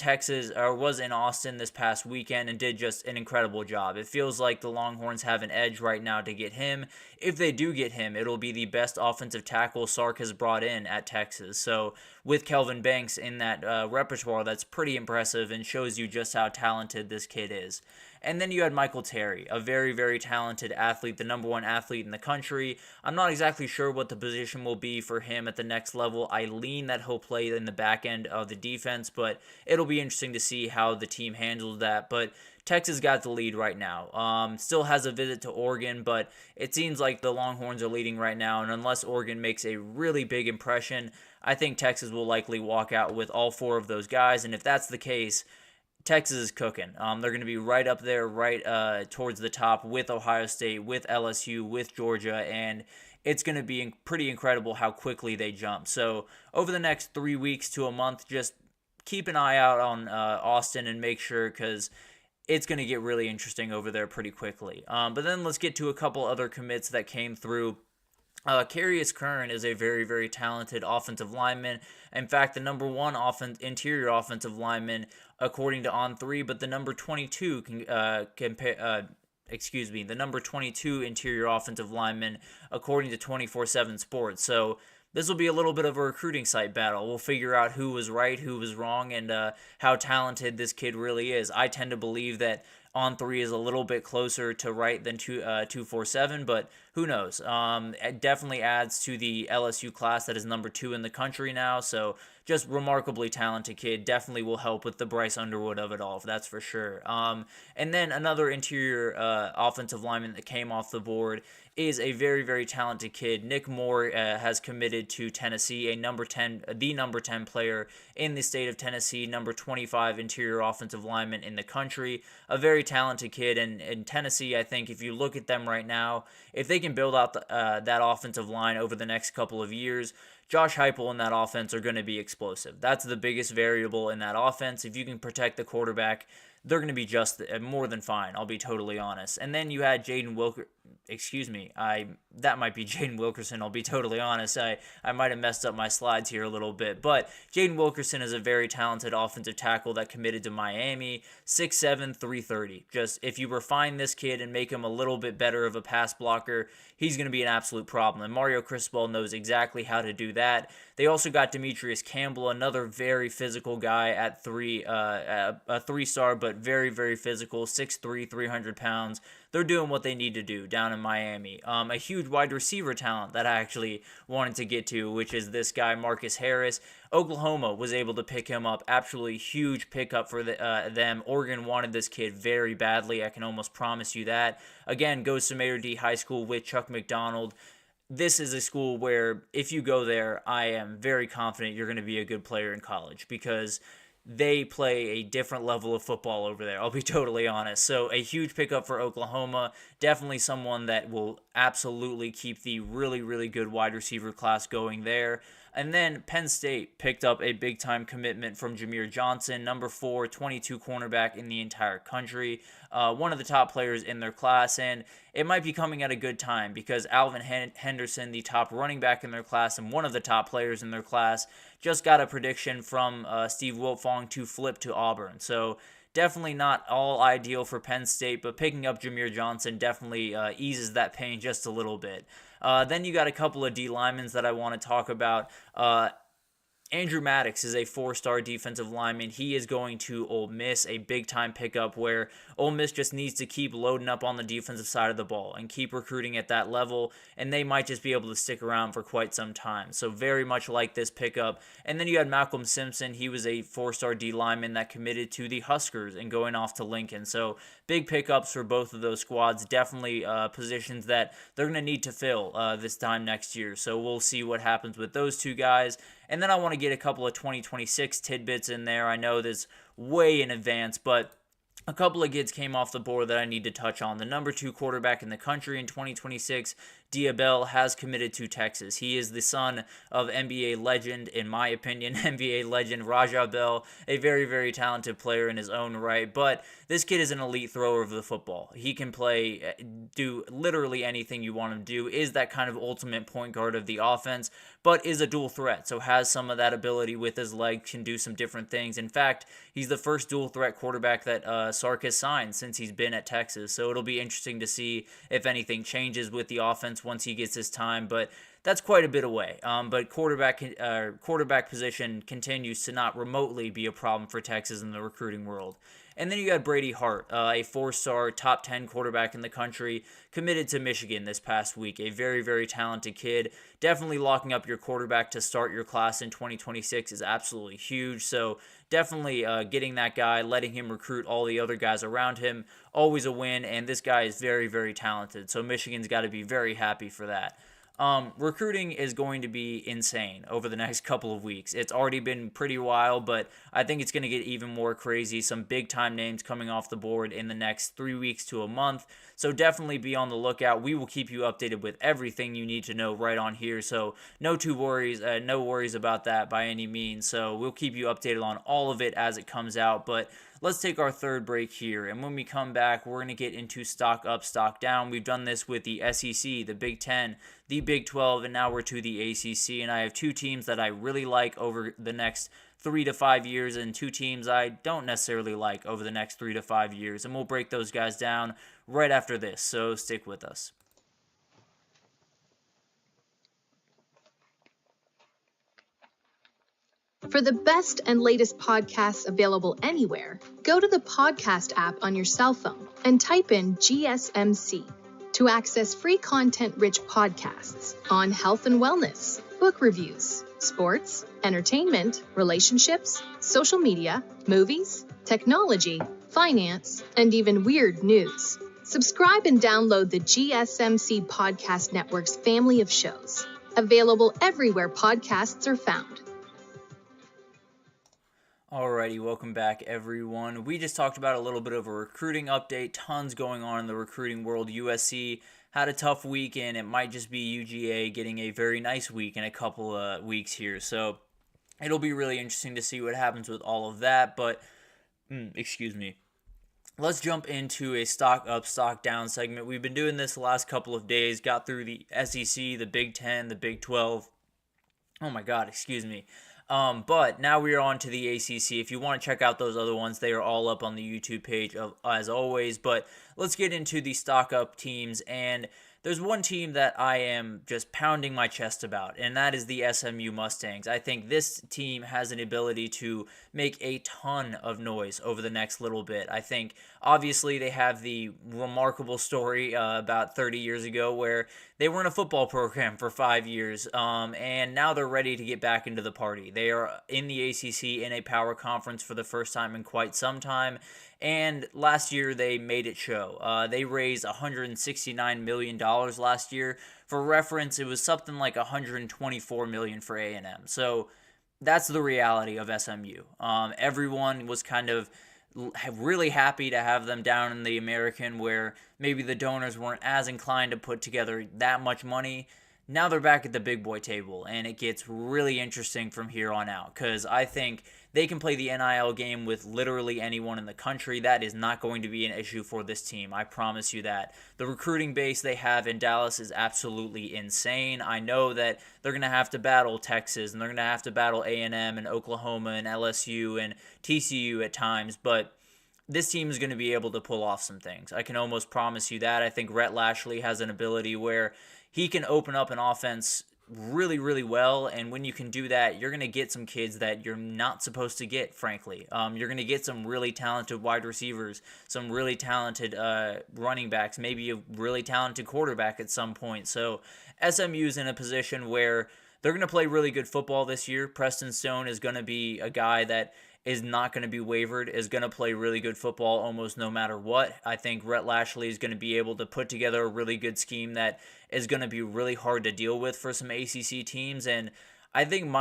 Austin this past weekend and did just an incredible job. It feels like the Longhorns have an edge right now to get him. If they do get him, it'll be the best offensive tackle Sark has brought in at Texas. So with Kelvin Banks in that repertoire, that's pretty impressive and shows you just how talented this kid is. And then you had Michael Terry, a very, very talented athlete, the number one athlete in the country. I'm not exactly sure what the position will be for him at the next level. I lean that he'll play in the back end of the defense, but it'll be interesting to see how the team handles that. But Texas got the lead right now. Still has a visit to Oregon, but it seems like the Longhorns are leading right now, and unless Oregon makes a really big impression, I think Texas will likely walk out with all four of those guys, and if that's the case, Texas is cooking. They're going to be right up there, right towards the top with Ohio State, with LSU, with Georgia, and it's going to be pretty incredible how quickly they jump. So over the next 3 weeks to a month, just keep an eye out on Austin and make sure, because it's going to get really interesting over there pretty quickly. But then let's get to a couple other commits that came through. Carius Kern is a very, very talented offensive lineman. In fact, the number one interior offensive lineman, according to On3, but the number 22 the number 22 interior offensive lineman, according to 24/7 Sports. So this will be a little bit of a recruiting site battle. We'll figure out who was right, who was wrong, and how talented this kid really is. I tend to believe that On3 is a little bit closer to right than 247, but who knows? It definitely adds to the LSU class that is number 2 in the country now, so just remarkably talented kid. Definitely will help with the Bryce Underwood of it all, that's for sure. And then another interior offensive lineman that came off the board is a very, very talented kid. Nick Moore has committed to Tennessee, the number 10 player in the state of Tennessee, number 25 interior offensive lineman in the country. A very talented kid, and in Tennessee, I think if you look at them right now, if they can build out that offensive line over the next couple of years, Josh Heupel and that offense are going to be explosive. That's the biggest variable in that offense. If you can protect the quarterback, they're going to be just more than fine, I'll be totally honest. And then you had that might be Jaden Wilkerson, I'll be totally honest. I might have messed up my slides here a little bit, but Jaden Wilkerson is a very talented offensive tackle that committed to Miami, 6'7", 330. Just, if you refine this kid and make him a little bit better of a pass blocker, he's going to be an absolute problem, and Mario Cristobal knows exactly how to do that. They also got Demetrius Campbell, another very physical guy at a 3-star, but very, very physical, 6'3", 300 pounds. They're doing what they need to do down in Miami. A huge wide receiver talent that I actually wanted to get to, which is this guy, Marcus Harris. Oklahoma was able to pick him up. Absolutely huge pickup for them. Oregon wanted this kid very badly. I can almost promise you that. Again, goes to Mater D High School with Chuck McDonald. This is a school where if you go there, I am very confident you're going to be a good player in college, because they play a different level of football over there, I'll be totally honest. So a huge pickup for Oklahoma. Definitely someone that will absolutely keep the really, really good wide receiver class going there. And then Penn State picked up a big-time commitment from Jameer Johnson, number 4, 22 cornerback in the entire country. One of the top players in their class, and it might be coming at a good time because Alvin Henderson, the top running back in their class and one of the top players in their class, just got a prediction from Steve Wiltfong to flip to Auburn. So definitely not all ideal for Penn State, but picking up Jameer Johnson definitely eases that pain just a little bit. Then you got a couple of D linemen that I want to talk about. Andrew Maddox is a 4-star defensive lineman. He is going to Ole Miss, a big-time pickup where Ole Miss just needs to keep loading up on the defensive side of the ball and keep recruiting at that level, and they might just be able to stick around for quite some time. So very much like this pickup. And then you had Malcolm Simpson. He was a 4-star D lineman that committed to the Huskers and going off to Lincoln. So big pickups for both of those squads. Definitely positions that they're going to need to fill this time next year. So we'll see what happens with those two guys. And then I want to get a couple of 2026 tidbits in there. I know this way in advance, but a couple of kids came off the board that I need to touch on. The number 2 quarterback in the country in 2026, Diabell, has committed to Texas. He is the son of NBA legend, in my opinion, NBA legend Raja Bell, a very, very talented player in his own right. But this kid is an elite thrower of the football. He can do literally anything you want him to do, is that kind of ultimate point guard of the offense, but is a dual threat, so has some of that ability with his legs, can do some different things. In fact, he's the first dual threat quarterback that Sark has signed since he's been at Texas, so it'll be interesting to see if anything changes with the offense once he gets his time, but that's quite a bit away. But quarterback position continues to not remotely be a problem for Texas in the recruiting world. And then you got Brady Hart, a 4-star, top 10 quarterback in the country, committed to Michigan this past week. A very, very talented kid. Definitely locking up your quarterback to start your class in 2026 is absolutely huge. So definitely getting that guy, letting him recruit all the other guys around him, always a win. And this guy is very, very talented. So Michigan's got to be very happy for that. Recruiting is going to be insane over the next couple of weeks. It's already been pretty wild, but I think it's going to get even more crazy. Some big time names coming off the board in the next 3 weeks to a month. So definitely be on the lookout. We will keep you updated with everything you need to know right on here. So no worries about that by any means. So we'll keep you updated on all of it as it comes out. But let's take our third break here. And when we come back, we're going to get into stock up, stock down. We've done this with the SEC, the Big 10, the Big 12, and now we're to the ACC. And I have two teams that I really like over the next 3 to 5 years and two teams I don't necessarily like over the next 3 to 5 years. And we'll break those guys down right after this. So stick with us. For the best and latest podcasts available anywhere, go to the podcast app on your cell phone and type in GSMC to access free content-rich podcasts on health and wellness, book reviews, sports, entertainment, relationships, social media, movies, technology, finance, and even weird news. Subscribe and download the GSMC Podcast Network's family of shows, available everywhere podcasts are found. Alrighty, welcome back everyone. We just talked about a little bit of a recruiting update. Tons going on in the recruiting world. USC had a tough week, and it might just be UGA getting a very nice week in a couple of weeks here. So it'll be really interesting to see what happens with all of that. But, let's jump into a stock up, stock down segment. We've been doing this the last couple of days. Got through the SEC, the Big 10, the Big 12. But now we are on to the ACC. If you want to check out those other ones, they are all up on the YouTube page as always. But let's get into the stock up teams. And there's one team that I am just pounding my chest about, and that is the SMU Mustangs. I think this team has an ability to make a ton of noise over the next little bit. I think, obviously, they have the remarkable story about 30 years ago where they were in a football program for 5 years, and now they're ready to get back into the party. They are in the ACC in a power conference for the first time in quite some time, and last year they made it show. They raised $169 million last year. For reference, it was something like $124 million for A&M. So that's the reality of SMU. Everyone was kind of really happy to have them down in the American, where maybe the donors weren't as inclined to put together that much money. Now they're back at the big boy table, and it gets really interesting from here on out, because I think they can play the NIL game with literally anyone in the country. That is not going to be an issue for this team. I promise you that. The recruiting base they have in Dallas is absolutely insane. I know that they're going to have to battle Texas, and they're going to have to battle A&M and Oklahoma and LSU and TCU at times, but this team is going to be able to pull off some things. I can almost promise you that. I think Rhett Lashley has an ability where he can open up an offense really, really well, and when you can do that, you're going to get some kids that you're not supposed to get, frankly. You're going to get some really talented wide receivers, some really talented running backs, maybe a really talented quarterback at some point. So SMU's in a position where they're going to play really good football this year. Preston Stone is going to be a guy that is not going to be wavered, is going to play really good football almost no matter what. I think Rhett Lashley is going to be able to put together a really good scheme that is going to be really hard to deal with for some ACC teams, and I think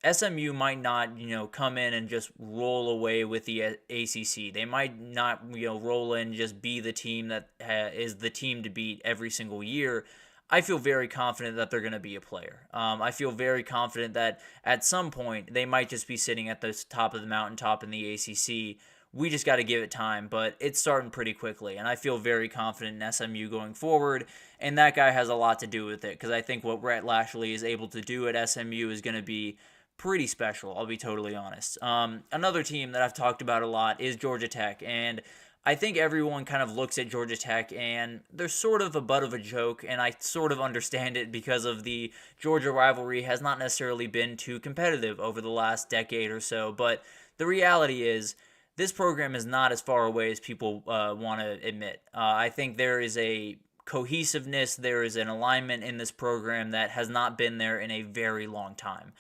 SMU might not, come in and just roll away with the ACC. They might not, roll in and just be the team that is the team to beat every single year. I feel very confident that they're going to be a player. I feel very confident that at some point they might just be sitting at the top of the mountaintop in the ACC. We just got to give it time, but it's starting pretty quickly, and I feel very confident in SMU going forward, and that guy has a lot to do with it, because I think what Rhett Lashley is able to do at SMU is going to be pretty special, I'll be totally honest. Another team that I've talked about a lot is Georgia Tech, and I think everyone kind of looks at Georgia Tech and they're sort of a butt of a joke, and I sort of understand it because of the Georgia rivalry has not necessarily been too competitive over the last decade or so, but the reality is this program is not as far away as people want to admit. I think there is a cohesiveness, there is an alignment in this program that has not been there in a very long time.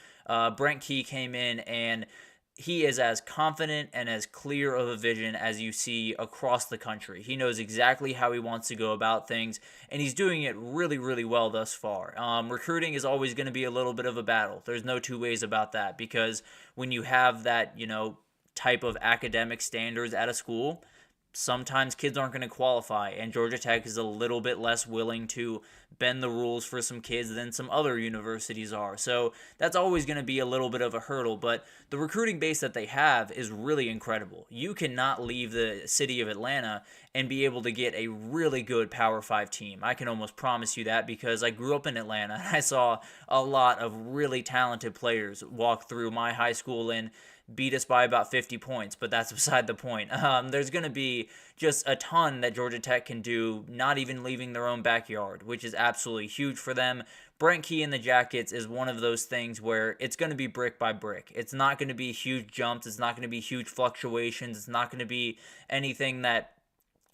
Brent Key came in, and he is as confident and as clear of a vision as you see across the country. He knows exactly how he wants to go about things, and he's doing it really, really well thus far. Recruiting is always going to be a little bit of a battle. There's no two ways about that, because when you have that, type of academic standards at a school, sometimes kids aren't going to qualify, and Georgia Tech is a little bit less willing to bend the rules for some kids than some other universities are. So that's always going to be a little bit of a hurdle, but the recruiting base that they have is really incredible. You cannot leave the city of Atlanta and be able to get a really good Power 5 team. I can almost promise you that, because I grew up in Atlanta and I saw a lot of really talented players walk through my high school and beat us by about 50 points, but that's beside the point. There's going to be just a ton that Georgia Tech can do, not even leaving their own backyard, which is absolutely huge for them. Brent Key and the Jackets is one of those things where it's going to be brick by brick. It's not going to be huge jumps. It's not going to be huge fluctuations. It's not going to be anything that,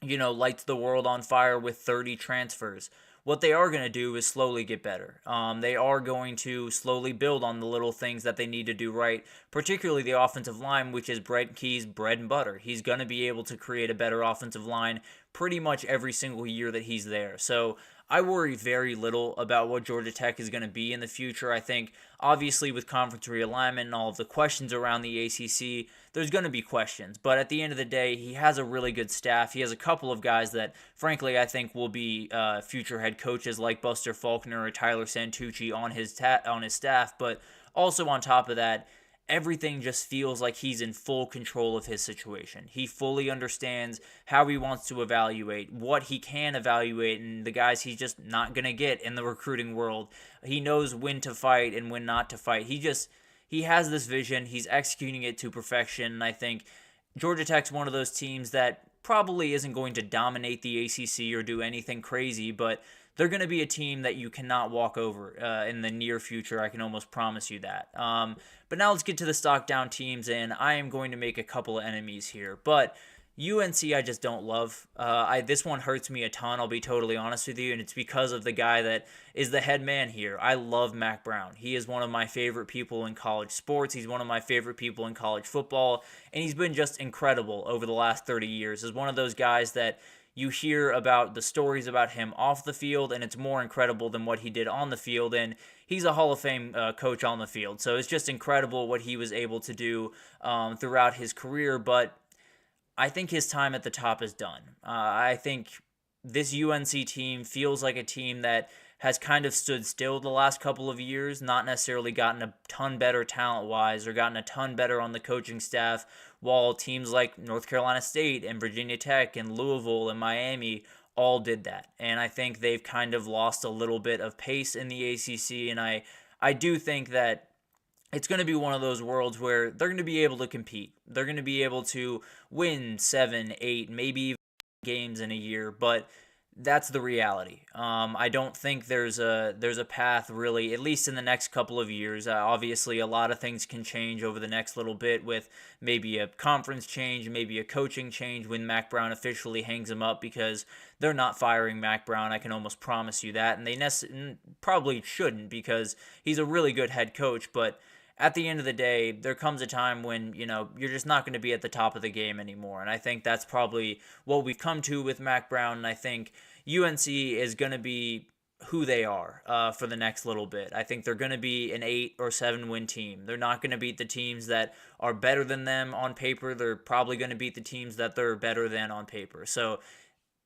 lights the world on fire with 30 transfers. What they are going to do is slowly get better. They are going to slowly build on the little things that they need to do right, particularly the offensive line, which is Brent Key's bread and butter. He's going to be able to create a better offensive line pretty much every single year that he's there. So I worry very little about what Georgia Tech is going to be in the future. I think, obviously, with conference realignment and all of the questions around the ACC, there's going to be questions. But at the end of the day, he has a really good staff. He has a couple of guys that, frankly, I think will be future head coaches, like Buster Faulkner or Tyler Santucci on his staff. But also on top of that, everything just feels like he's in full control of his situation. He fully understands how he wants to evaluate, what he can evaluate, and the guys he's just not going to get in the recruiting world. He knows when to fight and when not to fight. He has this vision. He's executing it to perfection, and I think Georgia Tech's one of those teams that probably isn't going to dominate the ACC or do anything crazy, but they're going to be a team that you cannot walk over in the near future. I can almost promise you that. But now let's get to the stock down teams, and I am going to make a couple of enemies here. But UNC I just don't love. This one hurts me a ton, I'll be totally honest with you, and it's because of the guy that is the head man here. I love Mack Brown. He is one of my favorite people in college sports. He's one of my favorite people in college football, and he's been just incredible over the last 30 years. He's one of those guys that you hear about the stories about him off the field, and it's more incredible than what he did on the field, and he's a Hall of Fame coach on the field. So it's just incredible what he was able to do throughout his career, but I think his time at the top is done. I think this UNC team feels like a team that has kind of stood still the last couple of years, not necessarily gotten a ton better talent-wise or gotten a ton better on the coaching staff, while teams like North Carolina State and Virginia Tech and Louisville and Miami all did that. And I think they've kind of lost a little bit of pace in the ACC, and I do think that it's going to be one of those worlds where they're going to be able to compete. They're going to be able to win 7, 8, maybe even games in a year, but that's the reality. I don't think there's a path really, at least in the next couple of years. Obviously, a lot of things can change over the next little bit with maybe a conference change, maybe a coaching change when Mack Brown officially hangs him up, because they're not firing Mack Brown. I can almost promise you that, and they probably shouldn't, because he's a really good head coach, but at the end of the day, there comes a time when, you're just not going to be at the top of the game anymore. And I think that's probably what we've come to with Mack Brown. And I think UNC is going to be who they are for the next little bit. I think they're going to be an 8 or 7 win team. They're not going to beat the teams that are better than them on paper. They're probably going to beat the teams that they're better than on paper. So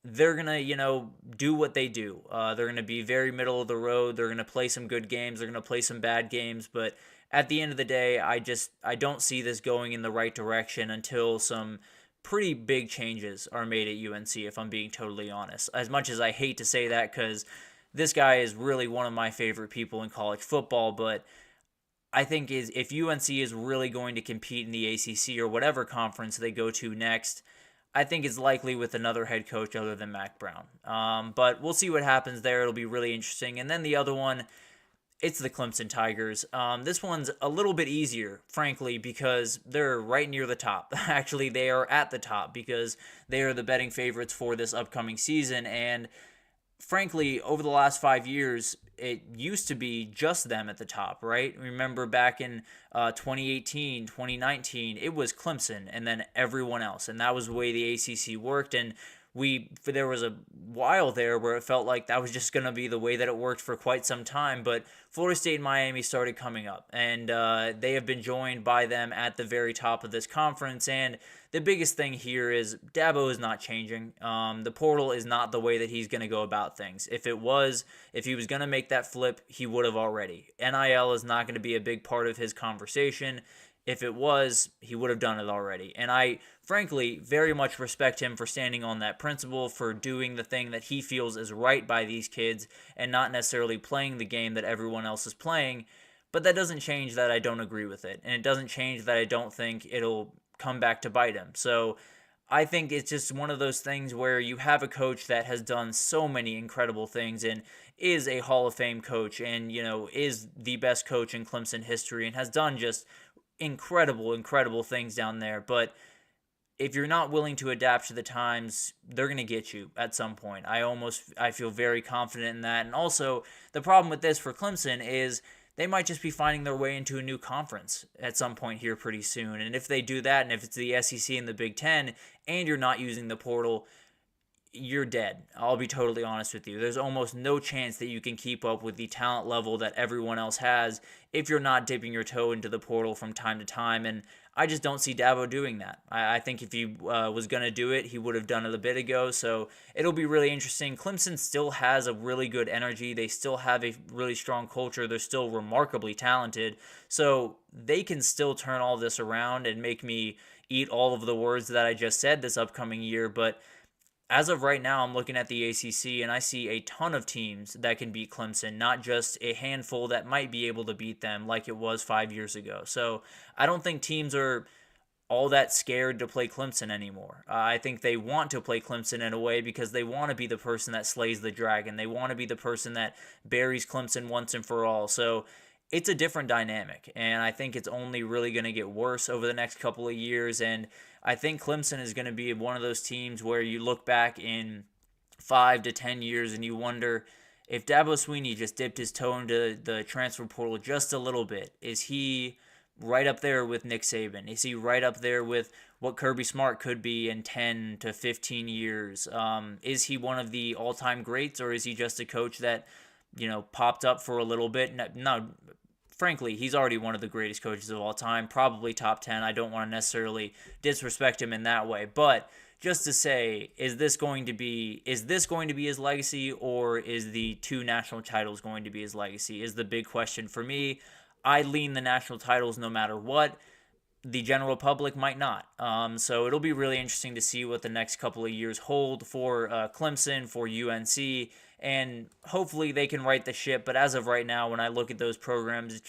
they're going to, do what they do. They're going to be very middle of the road. They're going to play some good games. They're going to play some bad games. But at the end of the day, I don't see this going in the right direction until some pretty big changes are made at UNC, if I'm being totally honest. As much as I hate to say that, because this guy is really one of my favorite people in college football, but I think if UNC is really going to compete in the ACC or whatever conference they go to next, I think it's likely with another head coach other than Mack Brown. But we'll see what happens there. It'll be really interesting. And then the other one, It's the Clemson Tigers. This one's a little bit easier, frankly, because they're right near the top. Actually, they are at the top because they are the betting favorites for this upcoming season. And frankly, over the last 5 years, it used to be just them at the top, right? Remember back in 2018, 2019, it was Clemson and then everyone else. And that was the way the ACC worked. And there was a while there where it felt like that was just going to be the way that it worked for quite some time, but Florida State and Miami started coming up, and they have been joined by them at the very top of this conference. And the biggest thing here is Dabo is not changing. The portal is not the way that he's going to go about things. If he was going to make that flip, he would have already. NIL is not going to be a big part of his conversation. If it was, he would have done it already. And I, frankly, very much respect him for standing on that principle, for doing the thing that he feels is right by these kids and not necessarily playing the game that everyone else is playing. But that doesn't change that I don't agree with it. And it doesn't change that I don't think it'll come back to bite him. So I think it's just one of those things where you have a coach that has done so many incredible things and is a Hall of Fame coach and, is the best coach in Clemson history and has done just incredible things down there. But if you're not willing to adapt to the times, they're going to get you at some point. I feel very confident in that. And also, the problem with this for Clemson is they might just be finding their way into a new conference at some point here pretty soon. And if they do that, and if it's the SEC and the Big Ten, and you're not using the portal, you're dead. I'll be totally honest with you. There's almost no chance that you can keep up with the talent level that everyone else has if you're not dipping your toe into the portal from time to time. And I just don't see Dabo doing that. I think if he was going to do it, he would have done it a bit ago. So it'll be really interesting. Clemson still has a really good energy. They still have a really strong culture. They're still remarkably talented. So they can still turn all this around and make me eat all of the words that I just said this upcoming year. But as of right now, I'm looking at the ACC, and I see a ton of teams that can beat Clemson, not just a handful that might be able to beat them like it was 5 years ago. So I don't think teams are all that scared to play Clemson anymore. I think they want to play Clemson in a way because they want to be the person that slays the dragon. They want to be the person that buries Clemson once and for all. So it's a different dynamic, and I think it's only really going to get worse over the next couple of years. And I think Clemson is going to be one of those teams where you look back in 5 to 10 years and you wonder if Dabo Swinney just dipped his toe into the transfer portal just a little bit. Is he right up there with Nick Saban? Is he right up there with what Kirby Smart could be in 10 to 15 years? Is he one of the all-time greats, or is he just a coach that popped up for a little bit? No, frankly, he's already one of the greatest coaches of all time, probably top 10. I don't want to necessarily disrespect him in that way, but just to say, is this going to be his legacy, or is the 2 national titles going to be his legacy, is the big question for me. I lean the national titles no matter what. The general public might not. So it'll be really interesting to see what the next couple of years hold for Clemson, for UNC, and hopefully they can right the ship. But as of right now, when I look at those programs,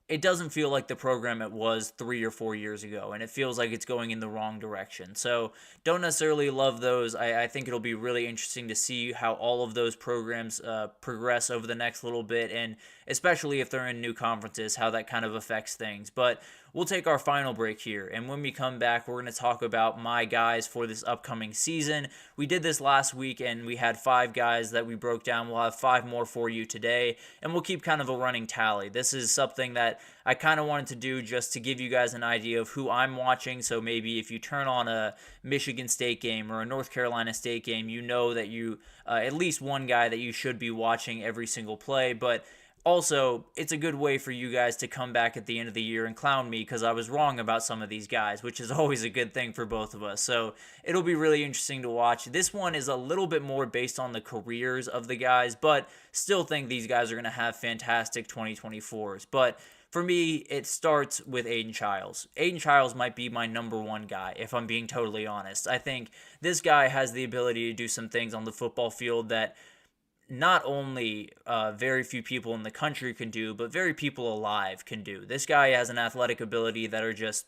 it doesn't feel like the program it was 3 or 4 years ago, and it feels like it's going in the wrong direction. So don't necessarily love those. I think it'll be really interesting to see how all of those programs progress over the next little bit, and especially if they're in new conferences, how that kind of affects things. But we'll take our final break here, and when we come back, we're going to talk about my guys for this upcoming season. We did this last week, and we had 5 guys that we broke down. We'll have 5 more for you today, and we'll keep kind of a running tally. This is something that I kind of wanted to do just to give you guys an idea of who I'm watching. So maybe if you turn on a Michigan State game or a North Carolina State game, you know that you at least one guy that you should be watching every single play. But also, it's a good way for you guys to come back at the end of the year and clown me because I was wrong about some of these guys, which is always a good thing for both of us. So it'll be really interesting to watch. This one is a little bit more based on the careers of the guys, but still think these guys are going to have fantastic 2024s. But for me, it starts with Aiden Childs. Aiden Childs might be my number 1 guy, if I'm being totally honest. I think this guy has the ability to do some things on the football field that not only very few people in the country can do, but very people alive can do. This guy has an athletic ability that are just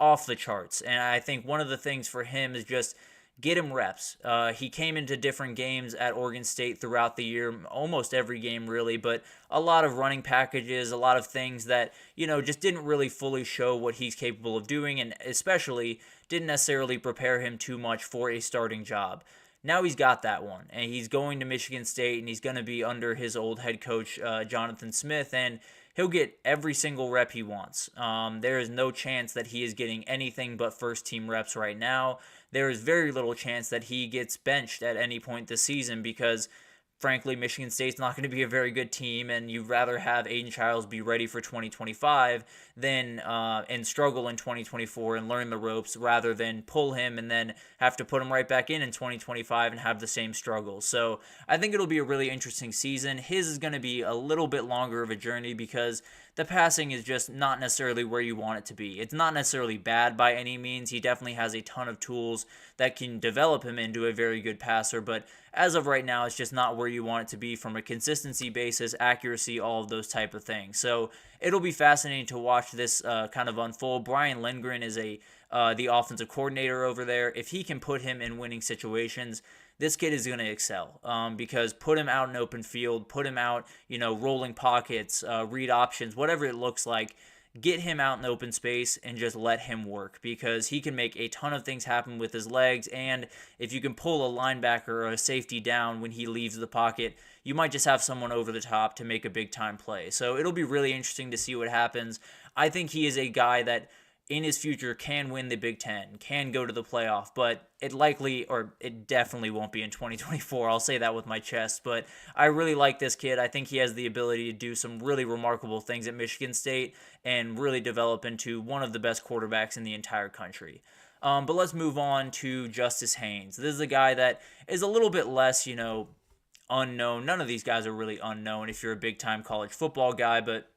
off the charts. And I think one of the things for him is just get him reps. He came into different games at Oregon State throughout the year, almost every game really, but a lot of running packages, a lot of things that, just didn't really fully show what he's capable of doing, and especially didn't necessarily prepare him too much for a starting job. Now he's got that one, and he's going to Michigan State, and he's going to be under his old head coach, Jonathan Smith, and he'll get every single rep he wants. There is no chance that he is getting anything but first-team reps right now. There is very little chance that he gets benched at any point this season because, frankly, Michigan State's not going to be a very good team, and you'd rather have Aiden Childs be ready for 2025 than and struggle in 2024 and learn the ropes rather than pull him and then have to put him right back in 2025 and have the same struggles. So I think it'll be a really interesting season. His is going to be a little bit longer of a journey because the passing is just not necessarily where you want it to be. It's not necessarily bad by any means. He definitely has a ton of tools that can develop him into a very good passer, but as of right now, it's just not where you want it to be from a consistency basis, accuracy, all of those type of things. So it'll be fascinating to watch this kind of unfold. Brian Lindgren is the offensive coordinator over there. If he can put him in winning situations, this kid is going to excel because put him out in open field, put him out, rolling pockets, read options, whatever it looks like. Get him out in open space and just let him work because he can make a ton of things happen with his legs. And if you can pull a linebacker or a safety down when he leaves the pocket, you might just have someone over the top to make a big time play. So it'll be really interesting to see what happens. I think he is a guy that in his future can win the Big Ten, can go to the playoff, but it definitely won't be in 2024. I'll say that with my chest, but I really like this kid. I think he has the ability to do some really remarkable things at Michigan State and really develop into one of the best quarterbacks in the entire country. But let's move on to Justice Haynes. This is a guy that is a little bit less, unknown. None of these guys are really unknown if you're a big-time college football guy, but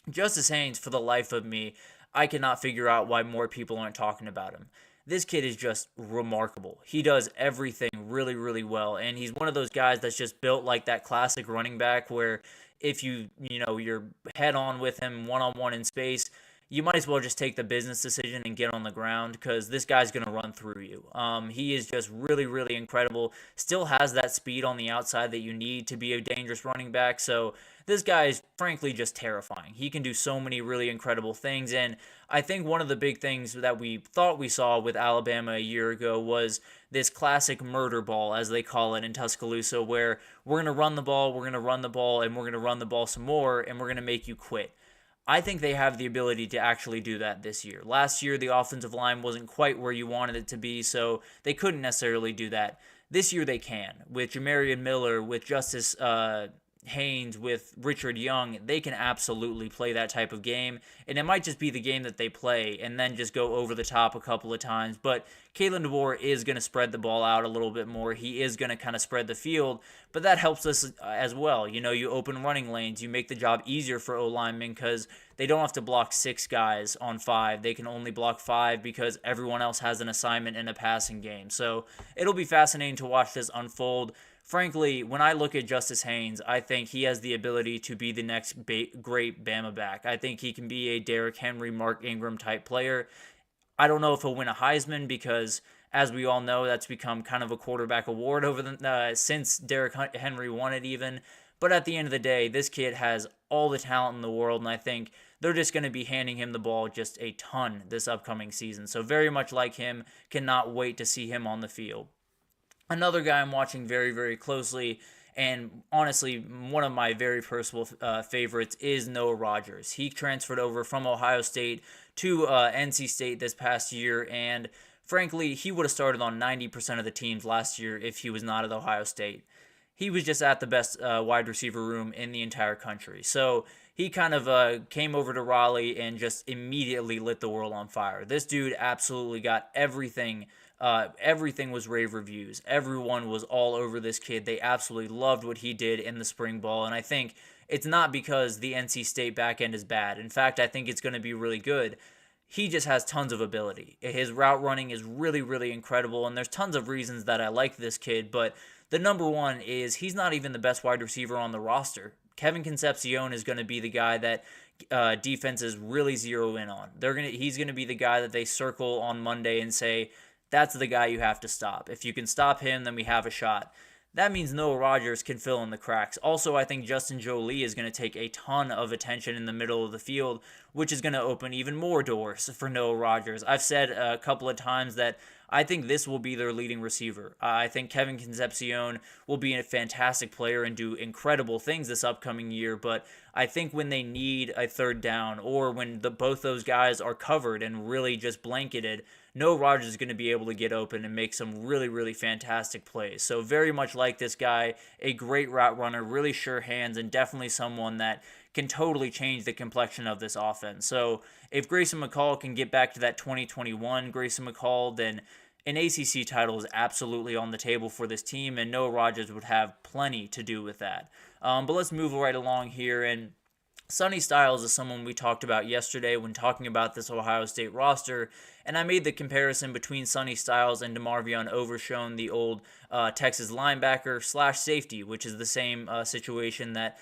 Justice Haynes, for the life of me, I cannot figure out why more people aren't talking about him. This kid is just remarkable. He does everything really, really well, and he's one of those guys that's just built like that classic running back where if you're head on with him one-on-one in space, you might as well just take the business decision and get on the ground because this guy's going to run through you. He is just really, really incredible. Still has that speed on the outside that you need to be a dangerous running back. So this guy is frankly just terrifying. He can do so many really incredible things. And I think one of the big things that we thought we saw with Alabama a year ago was this classic murder ball, as they call it in Tuscaloosa, where we're going to run the ball, and we're going to run the ball some more, and we're going to make you quit. I think they have the ability to actually do that this year. Last year, the offensive line wasn't quite where you wanted it to be, so they couldn't necessarily do that. This year they can. With Jamarian Miller, with Justice Haynes, with Richard Young, they can absolutely play that type of game, and it might just be the game that they play and then just go over the top a couple of times, but Kalen DeBoer is going to spread the ball out a little bit more. He is going to kind of spread the field, but that helps us as well. You open running lanes, you make the job easier for O-linemen because they don't have to block 6 guys on 5. They can only block 5 because everyone else has an assignment in a passing game. So it'll be fascinating to watch this unfold. Frankly, when I look at Justice Haynes, I think he has the ability to be the next great Bama back. I think he can be a Derrick Henry, Mark Ingram type player. I don't know if he'll win a Heisman because, as we all know, that's become kind of a quarterback award since Derrick Henry won it even. But at the end of the day, this kid has all the talent in the world, and I think they're just going to be handing him the ball just a ton this upcoming season. So very much like him, cannot wait to see him on the field. Another guy I'm watching very, very closely, and honestly, one of my very personal favorites is Noah Rogers. He transferred over from Ohio State to NC State this past year, and frankly, he would have started on 90% of the teams last year if he was not at Ohio State. He was just at the best wide receiver room in the entire country. So he kind of came over to Raleigh and just immediately lit the world on fire. This dude absolutely got everything. Everything was rave reviews. Everyone was all over this kid. They absolutely loved what he did in the spring ball. And I think it's not because the NC State back end is bad. In fact, I think it's going to be really good. He just has tons of ability. His route running is really, really incredible. And there's tons of reasons that I like this kid. But the number one is he's not even the best wide receiver on the roster. Kevin Concepcion is going to be the guy that defenses really zero in on. He's going to be the guy that they circle on Monday and say, that's the guy you have to stop. If you can stop him, then we have a shot. That means Noah Rogers can fill in the cracks. Also, I think Justin Jolie is going to take a ton of attention in the middle of the field, which is going to open even more doors for Noah Rogers. I've said a couple of times that I think this will be their leading receiver. I think Kevin Concepcion will be a fantastic player and do incredible things this upcoming year, but I think when they need a third down or when both those guys are covered and really just blanketed, Noah Rogers is going to be able to get open and make some really, really fantastic plays. So very much like this guy, a great route runner, really sure hands, and definitely someone that can totally change the complexion of this offense. So if Grayson McCall can get back to that 2021 Grayson McCall, then an ACC title is absolutely on the table for this team, and Noah Rogers would have plenty to do with that. But let's move right along here, and Sonny Styles is someone we talked about yesterday when talking about this Ohio State roster, and I made the comparison between Sonny Styles and DeMarvion Overshown, the old Texas linebacker / safety, which is the same situation that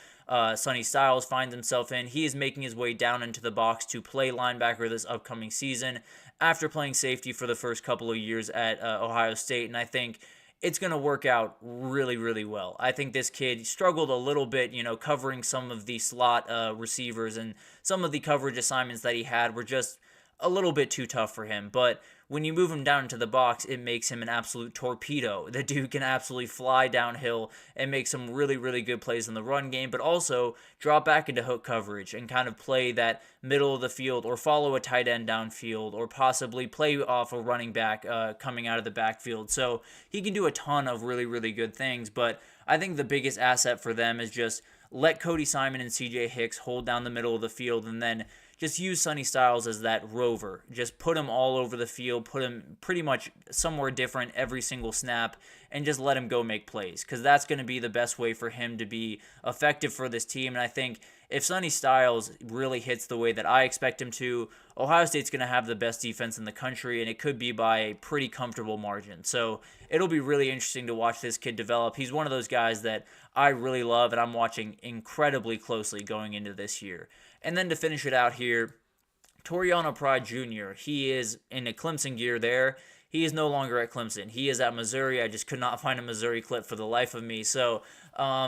Sonny Styles finds himself in. He is making his way down into the box to play linebacker this upcoming season after playing safety for the first couple of years at Ohio State, and I think it's going to work out really, really well. I think this kid struggled a little bit, covering some of the slot receivers, and some of the coverage assignments that he had were just a little bit too tough for him. But when you move him down into the box, it makes him an absolute torpedo. The dude can absolutely fly downhill and make some really, really good plays in the run game, but also drop back into hook coverage and kind of play that middle of the field or follow a tight end downfield or possibly play off a running back coming out of the backfield. So he can do a ton of really, really good things, but I think the biggest asset for them is just let Cody Simon and CJ Hicks hold down the middle of the field, and then just use Sonny Styles as that rover. Just put him all over the field, put him pretty much somewhere different every single snap, and just let him go make plays, because that's going to be the best way for him to be effective for this team. And I think if Sonny Styles really hits the way that I expect him to, Ohio State's going to have the best defense in the country, and it could be by a pretty comfortable margin. So it'll be really interesting to watch this kid develop. He's one of those guys that I really love, and I'm watching incredibly closely going into this year. And then to finish it out here, Toriano Pride Jr., he is in a Clemson gear there. He is no longer at Clemson. He is at Missouri. I just could not find a Missouri clip for the life of me. So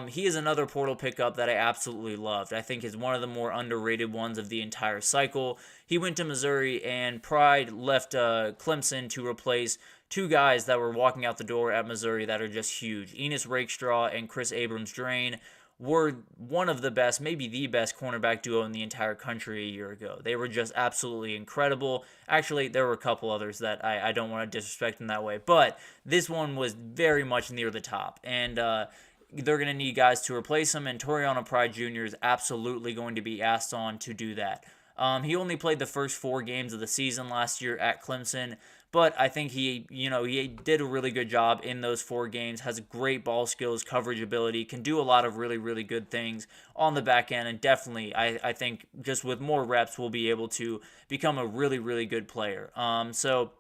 he is another portal pickup that I absolutely loved. I think is one of the more underrated ones of the entire cycle. He went to Missouri, and Pride left Clemson to replace two guys that were walking out the door at Missouri that are just huge. Enos Rakestraw and Chris Abrams-Drain were one of the best, maybe the best cornerback duo in the entire country a year ago. They were just absolutely incredible. Actually, there were a couple others that I don't want to disrespect in that way, but this one was very much near the top, and they're going to need guys to replace him, and Toriano Pride Jr. is absolutely going to be asked on to do that. He only played the first 4 games of the season last year at Clemson, but I think he did a really good job in those 4 games, has great ball skills, coverage ability, can do a lot of really, really good things on the back end, and definitely, I think just with more reps, will be able to become a really, really good player. So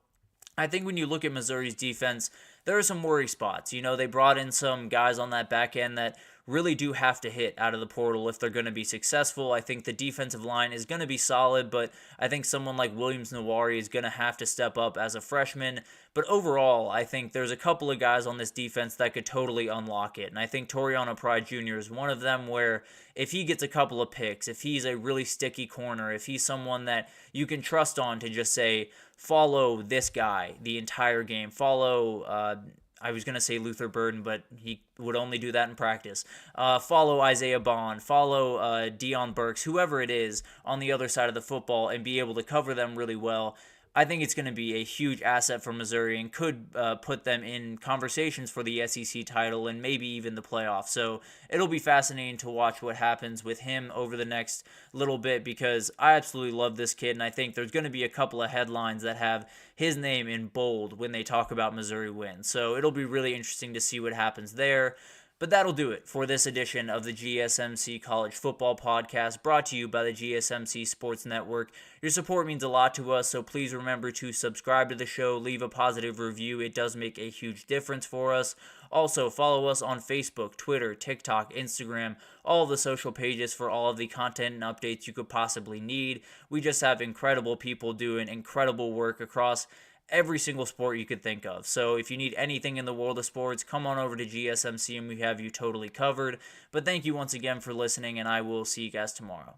I think when you look at Missouri's defense, there are some worry spots. They brought in some guys on that back end that really do have to hit out of the portal if they're going to be successful. I think the defensive line is going to be solid, but I think someone like Williams-Nawari is going to have to step up as a freshman. But overall, I think there's a couple of guys on this defense that could totally unlock it. And I think Toriano Pride Jr. is one of them where if he gets a couple of picks, if he's a really sticky corner, if he's someone that you can trust on to just say, follow this guy the entire game, follow I was going to say Luther Burden, but he would only do that in practice. Follow Isaiah Bond, follow Deion Burks, whoever it is on the other side of the football, and be able to cover them really well. I think it's going to be a huge asset for Missouri and could put them in conversations for the SEC title and maybe even the playoffs. So it'll be fascinating to watch what happens with him over the next little bit, because I absolutely love this kid, and I think there's going to be a couple of headlines that have his name in bold when they talk about Missouri wins. So it'll be really interesting to see what happens there. But that'll do it for this edition of the GSMC College Football Podcast, brought to you by the GSMC Sports Network. Your support means a lot to us, so please remember to subscribe to the show, leave a positive review. It does make a huge difference for us. Also, follow us on Facebook, Twitter, TikTok, Instagram, all of the social pages for all of the content and updates you could possibly need. We just have incredible people doing incredible work across every single sport you could think of. So if you need anything in the world of sports, come on over to GSMC and we have you totally covered. But thank you once again for listening, and I will see you guys tomorrow.